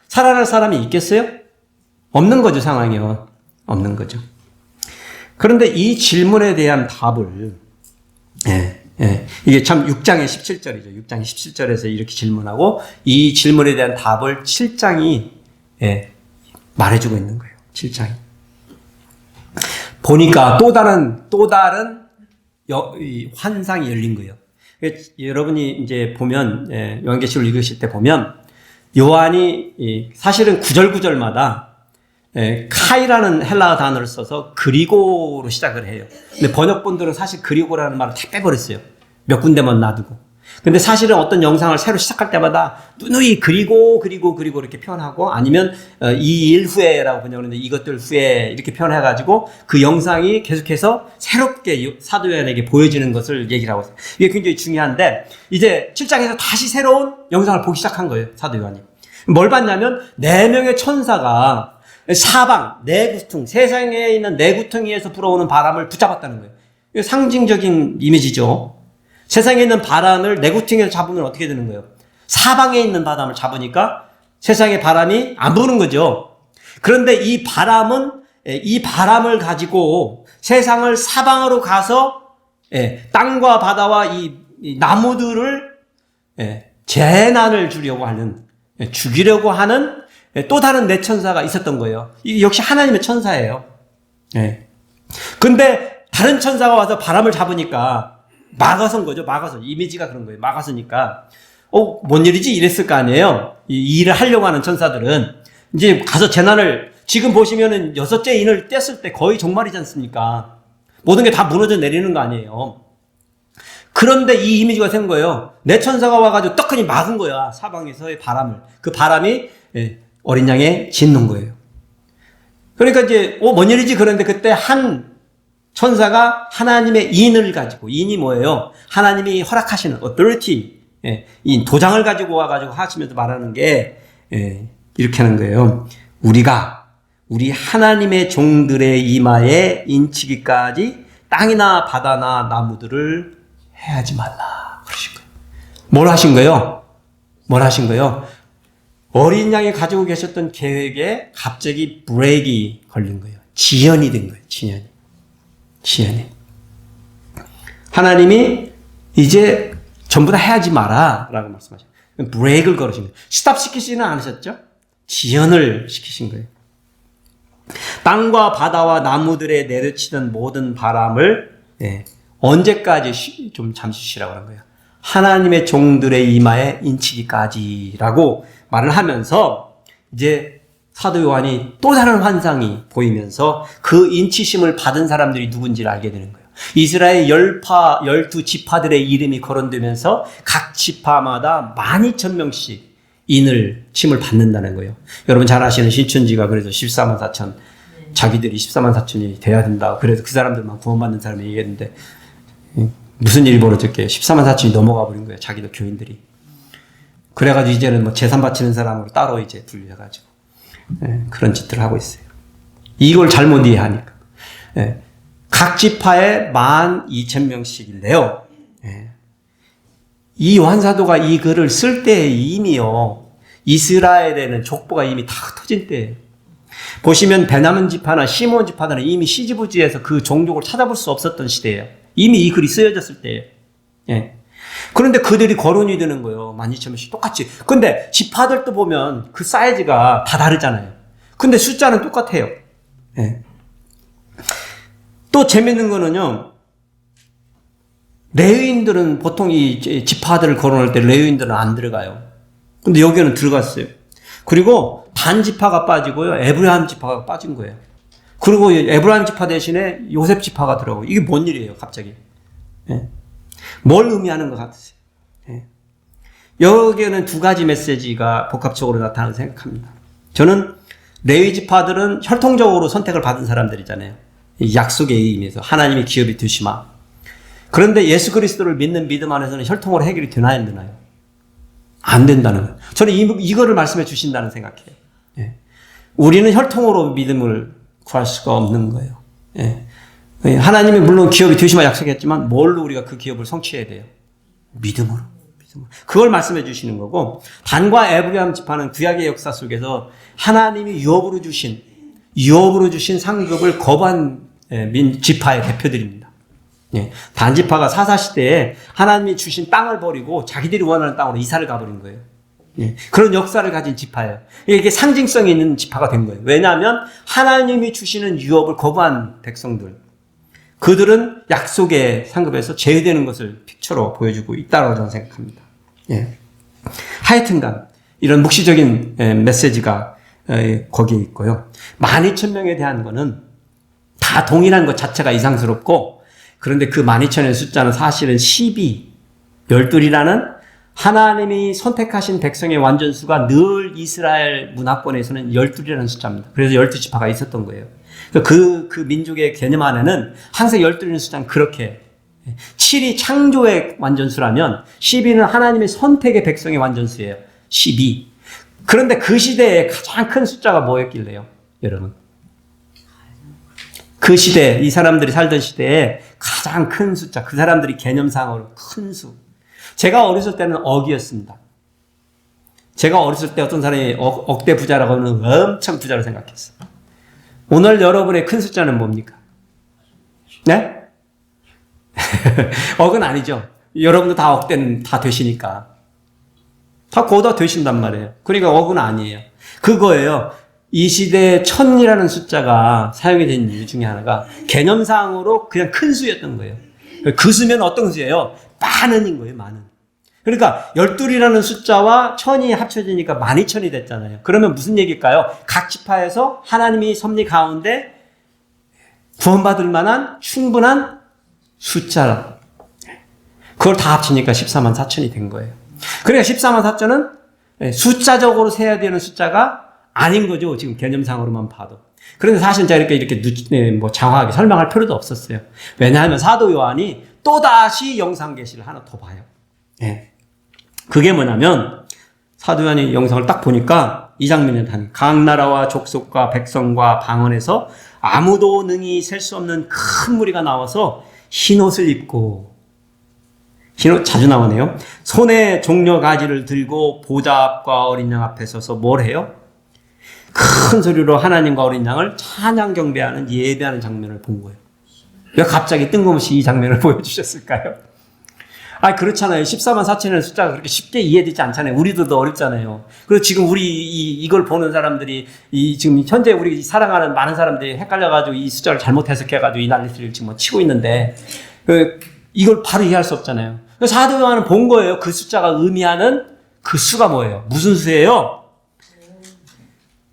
살아날 사람이 있겠어요? 없는 거죠, 상황이요. 없는 거죠. 그런데 이 질문에 대한 답을 예, 이게 참 6장의 17절이죠. 6장 17절에서 이렇게 질문하고 이 질문에 대한 답을 7장이 예, 말해주고 있는 거예요. 7장이. 보니까 또 다른 환상이 열린 거예요. 여러분이 이제 보면 요한계시록을 읽으실 때 보면 요한이 사실은 구절마다 카이라는 헬라어 단어를 써서 그리고로 시작을 해요. 근데 번역본들은 사실 그리고라는 말을 다 빼버렸어요. 몇 군데만 놔두고. 근데 사실은 어떤 영상을 새로 시작할 때마다 누누이 그리고 이렇게 표현하고 아니면 이 일 후에라고 번역하는데 이것들 후에 이렇게 표현해가지고 그 영상이 계속해서 새롭게 사도 요한에게 보여지는 것을 얘기를 하고 있어요. 이게 굉장히 중요한데 이제 7장에서 다시 새로운 영상을 보기 시작한 거예요. 사도 요한이. 뭘 봤냐면 4명의 천사가 사방, 내구퉁, 세상에 있는 내구퉁이에서 불어오는 바람을 붙잡았다는 거예요. 이거 상징적인 이미지죠. 세상에 있는 바람을 내구퉁이에서 잡으면 어떻게 되는 거예요? 사방에 있는 바람을 잡으니까 세상의 바람이 안 부는 거죠. 그런데 이 바람을 가지고 세상을 사방으로 가서 땅과 바다와 이 나무들을 재난을 죽이려고 하는 또 다른 네 천사가 있었던 거예요. 이 역시 하나님의 천사예요. 근데 다른 천사가 와서 바람을 잡으니까 막아선 거죠. 이미지가 그런 거예요. 막아서니까 뭔 일이지? 이랬을 거 아니에요. 이 일을 하려고 하는 천사들은 이제 가서 재난을 지금 보시면은 6째 인을 뗐을 때 거의 종말이지 않습니까? 모든 게 다 무너져 내리는 거 아니에요. 그런데 이 이미지가 생 거예요. 내 천사가 와가지고 떡하니 막은 거야. 사방에서의 바람을. 그 바람이 어린 양에 짖는 거예요. 그러니까 이제 뭔 일이지? 그런데 그때 한 천사가 하나님의 인을 가지고, 인이 뭐예요? 하나님이 허락하시는 authority, 이 도장을 가지고 와가지고 하시면서 말하는 게 이렇게 하는 거예요. 우리 하나님의 종들의 이마에 인치기까지 땅이나 바다나 나무들을 해하지 말라. 그러신 거예요. 뭘 하신 거예요? 어린 양이 가지고 계셨던 계획에 갑자기 브레이크가 걸린 거예요. 지연이 된 거예요. 지연이. 하나님이 이제 전부 다 해야지 마라 라고 말씀하셨어요. 브레이크를 걸으신 거예요. 스탑 시키지는 않으셨죠? 지연을 시키신 거예요. 땅과 바다와 나무들에 내려치던 모든 바람을 언제까지 좀 잠시 쉬라고 하는 거예요. 하나님의 종들의 이마에 인치기까지라고 말을 하면서 이제 사도 요한이 또 다른 환상이 보이면서 그 인치심을 받은 사람들이 누군지를 알게 되는 거예요. 이스라엘 12지파들의 이름이 거론되면서 각 지파마다 12,000명씩 침을 받는다는 거예요. 여러분 잘 아시는 신천지가 그래서 14만 4천, 자기들이 14만 4천이 돼야 된다. 그래서 그 사람들만 구원받는 사람이 얘기했는데 무슨 일이 벌어졌게요? 14만 4천이 넘어가 버린 거예요. 자기들 교인들이. 그래가지고 이제는 뭐 재산 바치는 사람으로 따로 이제 분류해가지고 그런 짓들을 하고 있어요. 이걸 잘못 이해하니까. 각 지파에 12,000명씩인데요. 이 요한사도가 이 글을 쓸 때 이미요. 이스라엘에는 족보가 이미 다 흩어진 때예요. 보시면 베냐민 지파나 시몬 지파들은 이미 시지부지에서 그 종족을 찾아볼 수 없었던 시대예요. 이미 이 글이 쓰여졌을 때예요. 그런데 그들이 거론이 되는 거예요. 12,000명씩 똑같이. 근데 지파들도 보면 그 사이즈가 다 다르잖아요. 근데 숫자는 똑같아요. 또 재밌는 거는요. 레위인들은 보통 이 지파들을 거론할 때 레위인들은 안 들어가요. 근데 여기는 들어갔어요. 그리고 단 지파가 빠지고요. 에브라임 지파가 빠진 거예요. 그리고 에브라임 지파 대신에 요셉 지파가 들어가고 이게 뭔 일이에요, 갑자기? 뭘 의미하는 것 같으세요? 여기에는 두 가지 메시지가 복합적으로 나타나는 생각합니다. 저는 레위 지파들은 혈통적으로 선택을 받은 사람들이잖아요. 약속의 의미에서 하나님의 기업이 되시마. 그런데 예수 그리스도를 믿는 믿음 안에서는 혈통으로 해결이 되나요, 안 되나요? 안 된다는 거예요. 저는 이거를 말씀해 주신다는 생각해요. 우리는 혈통으로 믿음을 구할 수가 없는 거예요. 하나님이 물론 기업이 되시마 약속했지만 뭘로 우리가 그 기업을 성취해야 돼요? 믿음으로. 그걸 말씀해 주시는 거고, 단과 에브라임 지파는 구약의 역사 속에서 하나님이 유업으로 주신 상급을 거부한 지파의 대표들입니다. 예, 단지파가 사사시대에 하나님이 주신 땅을 버리고 자기들이 원하는 땅으로 이사를 가버린 거예요. 예, 그런 역사를 가진 지파예요. 이게 상징성이 있는 지파가 된 거예요. 왜냐하면 하나님이 주시는 유업을 거부한 백성들, 그들은 약속에 상급해서 제외되는 것을 픽처로 보여주고 있다고 저는 생각합니다. 예. 하여튼간 이런 묵시적인 메시지가 거기에 있고요. 12,000명에 대한 거는 다 동일한 것 자체가 이상스럽고, 그런데 그 12,000의 숫자는 사실은 12라는 하나님이 선택하신 백성의 완전수가 늘 이스라엘 문화권에서는 12이라는 숫자입니다. 그래서 12지파가 있었던 거예요. 그 민족의 개념 안에는 항상 12라는 숫자는 그렇게, 7이 창조의 완전수라면 12는 하나님의 선택의 백성의 완전수예요. 12. 그런데 그 시대에 가장 큰 숫자가 뭐였길래요, 여러분? 그 시대, 이 사람들이 살던 시대에 가장 큰 숫자, 그 사람들이 개념상으로 큰 수. 제가 어렸을 때는 억이었습니다. 제가 어렸을 때 어떤 사람이 억대 부자라고 하면 엄청 부자로 생각했어요. 오늘 여러분의 큰 숫자는 뭡니까? 네? 억은 아니죠. 여러분도 다 억대는 다 되시니까. 다 거다 되신단 말이에요. 그러니까 억은 아니에요. 그거예요. 이 시대에 1000이라는 숫자가 사용이 된 이유 중에 하나가 개념상으로 그냥 큰 수였던 거예요. 그 수면 어떤 수예요? 많은인 거예요, 많은. 그러니까 12이라는 숫자와 1000이 합쳐지니까 12,000이 됐잖아요. 그러면 무슨 얘기일까요? 각 지파에서 하나님이 섭리 가운데 구원받을 만한 충분한 숫자라. 그걸 다 합치니까 144,000이 된 거예요. 그러니까 144,000은 숫자적으로 세야 되는 숫자가 아닌 거죠. 지금 개념상으로만 봐도. 그런데 사실 제가 이렇게 장황하게 설명할 필요도 없었어요. 왜냐하면 사도 요한이 또다시 영상계시를 하나 더 봐요. 예. 그게 뭐냐면, 사도 요한이 영상을 딱 보니까 이 장면에 각 나라와 족속과 백성과 방언에서 아무도 능히 셀 수 없는 큰 무리가 나와서 흰 옷을 입고, 흰 옷 자주 나오네요. 손에 종려 가지를 들고 보좌 앞과 어린 양 앞에 서서 뭘 해요? 큰 소리로 하나님과 어린 양을 찬양 경배하는, 예배하는 장면을 본 거예요. 왜 갑자기 뜬금없이 이 장면을 보여주셨을까요? 그렇잖아요. 144,000이라는 숫자가 그렇게 쉽게 이해되지 않잖아요. 우리도 더 어렵잖아요. 그리고 지금 이걸 보는 사람들이, 지금 현재 우리 사랑하는 많은 사람들이 헷갈려가지고 이 숫자를 잘못 해석해가지고 이 난리를 지금 치고 있는데, 이걸 바로 이해할 수 없잖아요. 그래서 사도 요한은 본 거예요. 그 숫자가 의미하는 그 수가 뭐예요? 무슨 수예요?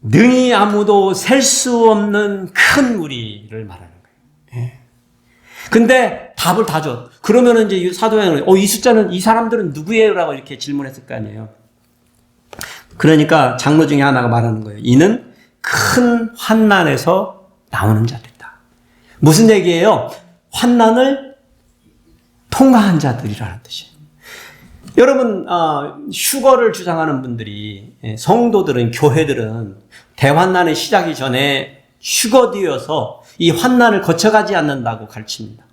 능히 아무도 셀 수 없는 큰 무리를 말하는 거예요. 예. 근데 답을 다 줘. 그러면은 이제 사도 요한은 이 숫자는, 이 사람들은 누구예요? 라고 이렇게 질문했을 거 아니에요. 그러니까 장로 중에 하나가 말하는 거예요. 이는 큰 환난에서 나오는 자들이다. 무슨 얘기예요? 환난을 통과한 자들이라는 뜻이에요. 여러분, 휴거를 주장하는 분들이, 성도들은, 교회들은 대환난의 시작이 전에 휴거되어서 이 환난을 거쳐가지 않는다고 가르칩니다.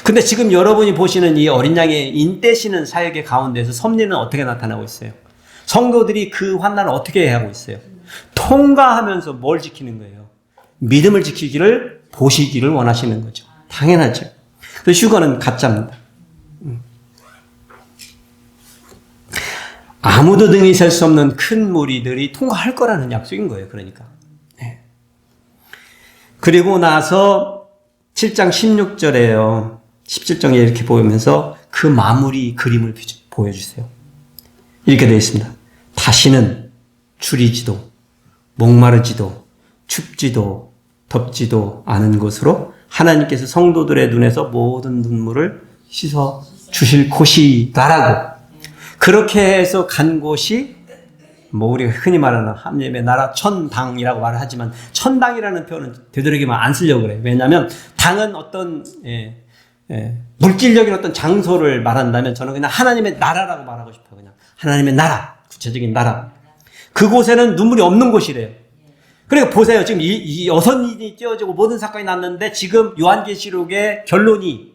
근데 지금 여러분이 보시는 이 어린 양의 인대시는 사역의 가운데서 섭리는 어떻게 나타나고 있어요? 성도들이 그 환난을 어떻게 하고 있어요? 통과하면서 뭘 지키는 거예요? 믿음을 지키기를, 보시기를 원하시는 거죠. 당연하죠. 그래서 휴거는 가짜입니다. 아무도 능히 셀 수 없는 큰 무리들이 통과할 거라는 약속인 거예요. 그러니까. 네. 그리고 나서 7장 16절에요. 17장에 이렇게 보면서 그 마무리 그림을 보여주세요. 이렇게 되어 있습니다. 다시는 줄이지도 목마르지도 춥지도 덥지도 않은 것으로 하나님께서 성도들의 눈에서 모든 눈물을 씻어 주실 곳이다라고. 그렇게 해서 간 곳이 우리가 흔히 말하는 하나님의 나라 천당이라고 말을 하지만, 천당이라는 표현은 되도록이면 안 쓰려고 그래요. 왜냐하면 당은 어떤 물질적인 어떤 장소를 말한다면 저는 그냥 하나님의 나라라고 말하고 싶어요. 그냥 하나님의 나라, 구체적인 나라. 그곳에는 눈물이 없는 곳이래요. 그러니까 보세요. 지금 이 여선이 띄어지고 모든 사건이 났는데 지금 요한계시록의 결론이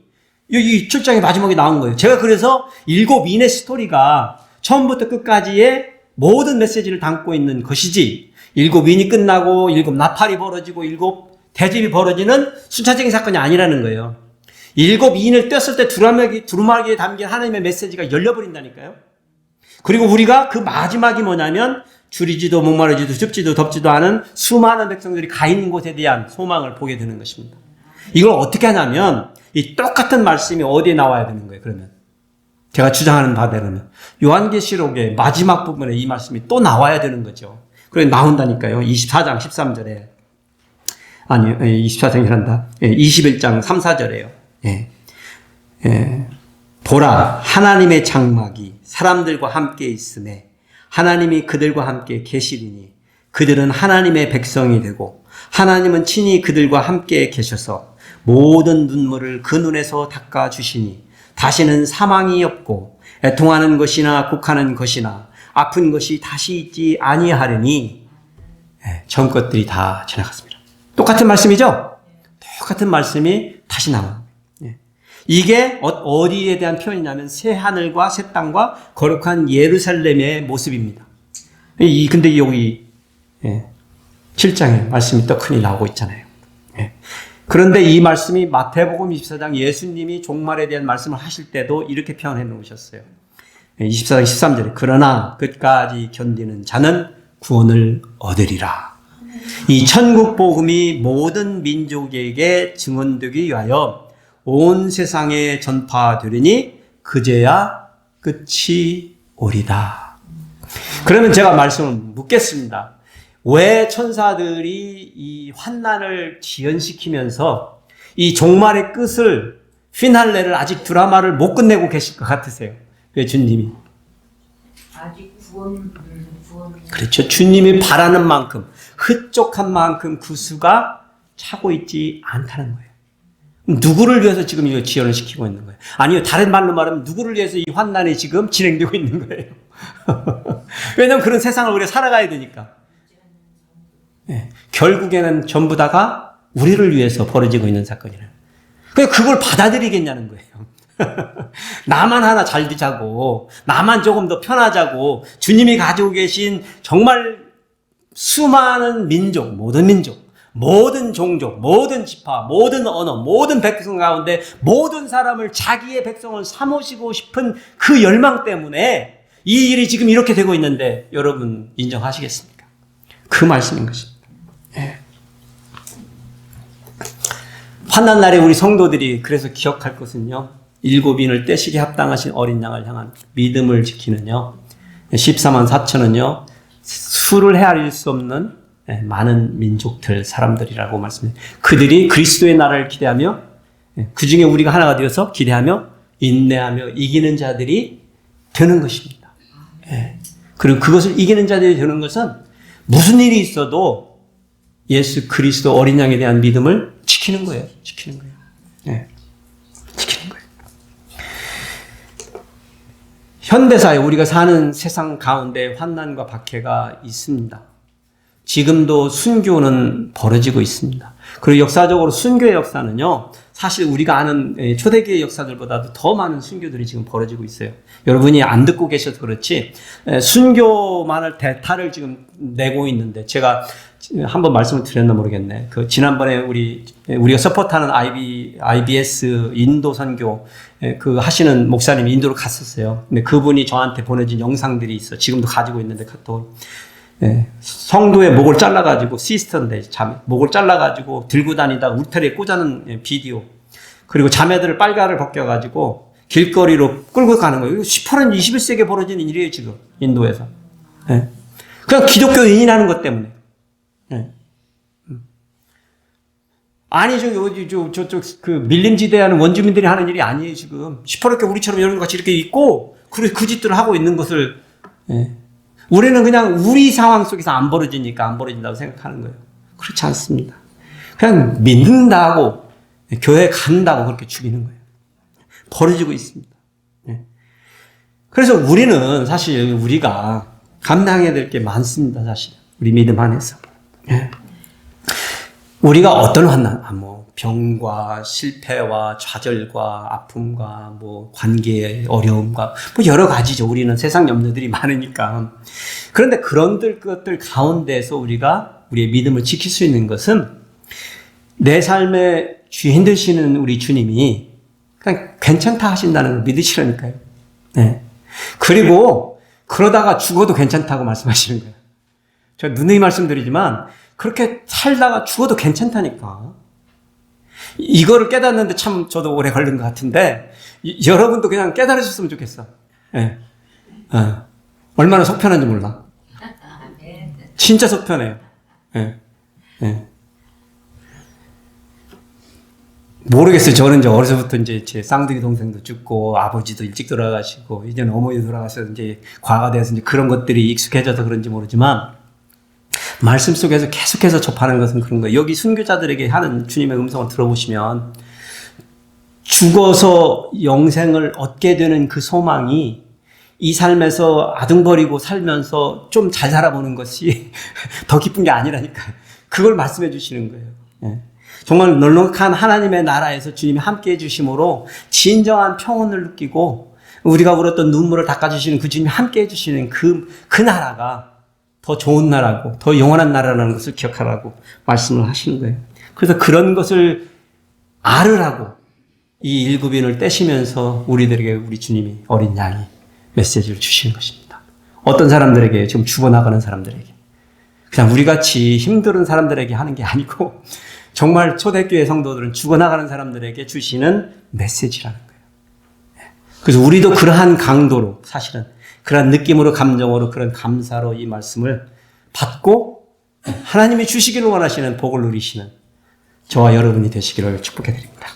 이 7장의 마지막에 나온 거예요. 제가 그래서 7인의 스토리가 처음부터 끝까지의 모든 메시지를 담고 있는 것이지, 7인이 끝나고 7 나팔이 벌어지고 7 대집이 벌어지는 순차적인 사건이 아니라는 거예요. 일곱 이인을 뗐을 때 두루마기에 담긴 하나님의 메시지가 열려버린다니까요. 그리고 우리가 그 마지막이 뭐냐면 줄이지도 목마르지도 춥지도 덥지도 않은 수많은 백성들이 가 있는 곳에 대한 소망을 보게 되는 것입니다. 이걸 어떻게 하냐면 이 똑같은 말씀이 어디에 나와야 되는 거예요. 그러면 제가 주장하는 바대로는 요한계시록의 마지막 부분에 이 말씀이 또 나와야 되는 거죠. 그래 나온다니까요. 24장 13절에 아니요 24장이란다. 21장 3, 4절에요. 보라 하나님의 장막이 사람들과 함께 있음에 하나님이 그들과 함께 계시리니 그들은 하나님의 백성이 되고 하나님은 친히 그들과 함께 계셔서 모든 눈물을 그 눈에서 닦아주시니 다시는 사망이 없고 애통하는 것이나 곡하는 것이나 아픈 것이 다시 있지 아니하리니 전 것들이 다 지나갔습니다. 똑같은 말씀이죠? 똑같은 말씀이 다시 나옵니다. 이게 어디에 대한 표현이냐면 새 하늘과 새 땅과 거룩한 예루살렘의 모습입니다. 근데 여기 7장에 말씀이 또 흔히 나오고 있잖아요. 그런데 이 말씀이 마태복음 24장 예수님이 종말에 대한 말씀을 하실 때도 이렇게 표현해 놓으셨어요. 24장 13절에 그러나 끝까지 견디는 자는 구원을 얻으리라. 이 천국 복음이 모든 민족에게 증언되기 위하여 온 세상에 전파되리니 그제야 끝이 오리다. 그러면 제가 말씀을 묻겠습니다. 왜 천사들이 이 환난을 지연시키면서 이 종말의 끝을 피날레를 아직 드라마를 못 끝내고 계실 것 같으세요? 왜 주님이? 아직 구원. 그렇죠. 주님이 바라는 만큼 흡족한 만큼 그 수가 차고 있지 않다는 거예요. 누구를 위해서 지금 이거 지연을 시키고 있는 거예요? 아니요. 다른 말로 말하면 누구를 위해서 이 환난이 지금 진행되고 있는 거예요. 왜냐하면 그런 세상을 우리가 살아가야 되니까. 결국에는 전부 다가 우리를 위해서 벌어지고 있는 사건이에요. 그걸 받아들이겠냐는 거예요. 나만 하나 잘 되자고, 나만 조금 더 편하자고, 주님이 가지고 계신 정말 수많은 민족, 모든 종족, 모든 지파, 모든 언어, 모든 백성 가운데 모든 사람을 자기의 백성을 삼으시고 싶은 그 열망 때문에 이 일이 지금 이렇게 되고 있는데 여러분 인정하시겠습니까? 그 말씀인 것입니다. 환난 날에 우리 성도들이 그래서 기억할 것은요. 일곱 인을 떼시게 합당하신 어린 양을 향한 믿음을 지키는요. 14만 4천은요. 수를 헤아릴 수 없는 많은 민족들, 사람들이라고 말씀해요. 그들이 그리스도의 나라를 기대하며 그 중에 우리가 하나가 되어서 기대하며 인내하며 이기는 자들이 되는 것입니다. 그리고 그것을 이기는 자들이 되는 것은 무슨 일이 있어도 예수 그리스도 어린 양에 대한 믿음을 지키는 거예요. 지키는 거예요. 현대사에 우리가 사는 세상 가운데 환난과 박해가 있습니다. 지금도 순교는 벌어지고 있습니다. 그리고 역사적으로 순교의 역사는요, 사실 우리가 아는 초대교회 역사들보다도 더 많은 순교들이 지금 벌어지고 있어요. 여러분이 안 듣고 계셔서 그렇지, 순교만을 대타를 지금 내고 있는데, 제가 한번 말씀을 드렸나 모르겠네. 지난번에 우리가 서포트하는 IBS 인도 선교, 하시는 목사님이 인도로 갔었어요. 근데 그분이 저한테 보내준 영상들이 있어. 지금도 가지고 있는데, 카톡. 성도의 목을 잘라가지고, 시스터인데, 목을 잘라가지고 들고 다니다가 울타리에 꽂아놓은 비디오. 그리고 자매들을 빨가를 벗겨가지고 길거리로 끌고 가는 거예요. 18년 21세기에 벌어지는 일이에요, 지금. 인도에서. 그냥 기독교인이 하는 것 때문에. 아니, 저쪽, 밀림지대에 하는 원주민들이 하는 일이 아니에요, 지금. 시퍼렇게 우리처럼 여러분 같이 이렇게 있고, 그 짓들을 하고 있는 것을, 우리는 그냥 우리 상황 속에서 안 벌어지니까 안 벌어진다고 생각하는 거예요. 그렇지 않습니다. 그냥 믿는다고, 교회 간다고 그렇게 죽이는 거예요. 벌어지고 있습니다. 그래서 우리는 사실 우리가 감당해야 될 게 많습니다, 사실. 우리 믿음 안에서. 우리가 어떤 환난, 병과 실패와 좌절과 아픔과 관계의 어려움과 여러 가지죠. 우리는 세상 염려들이 많으니까. 그런데 그런 것들 가운데서 우리의 믿음을 지킬 수 있는 것은 내 삶의 주인 되시는 우리 주님이 그냥 괜찮다 하신다는 걸 믿으시라니까요. 네. 그리고 그러다가 죽어도 괜찮다고 말씀하시는 거예요. 제가 누누이 말씀드리지만 그렇게 살다가 죽어도 괜찮다니까. 이거를 깨닫는데 참 저도 오래 걸린 것 같은데 여러분도 그냥 깨달으셨으면 좋겠어. 네. 얼마나 속편한지 몰라. 진짜 속편해요. 네. 네. 모르겠어요. 저는 이제 어려서부터 이제 제 쌍둥이 동생도 죽고 아버지도 일찍 돌아가시고 이제는 어머니도 돌아가셔서 이제 과가 돼서 이제 그런 것들이 익숙해져서 그런지 모르지만 말씀 속에서 계속해서 접하는 것은 그런 거예요. 여기 순교자들에게 하는 주님의 음성을 들어보시면 죽어서 영생을 얻게 되는 그 소망이 이 삶에서 아둥거리고 살면서 좀 잘 살아보는 것이 더 기쁜 게 아니라니까요. 그걸 말씀해 주시는 거예요. 예. 정말 넉넉한 하나님의 나라에서 주님이 함께 해주심으로 진정한 평온을 느끼고 우리가 울었던 눈물을 닦아주시는 그 주님이 함께 해주시는 그 나라가 더 좋은 나라고 더 영원한 나라라는 것을 기억하라고 말씀을 하시는 거예요. 그래서 그런 것을 알으라고 이 일구빈을 떼시면서 우리들에게 우리 주님이 어린 양이 메시지를 주시는 것입니다. 어떤 사람들에게 지금 죽어나가는 사람들에게 그냥 우리같이 힘든 사람들에게 하는 게 아니고 정말 초대교회 성도들은 죽어나가는 사람들에게 주시는 메시지라는 거예요. 그래서 우리도 그러한 강도로 사실은 그러한 느낌으로 감정으로 그런 감사로 이 말씀을 받고 하나님이 주시기를 원하시는 복을 누리시는 저와 여러분이 되시기를 축복해 드립니다.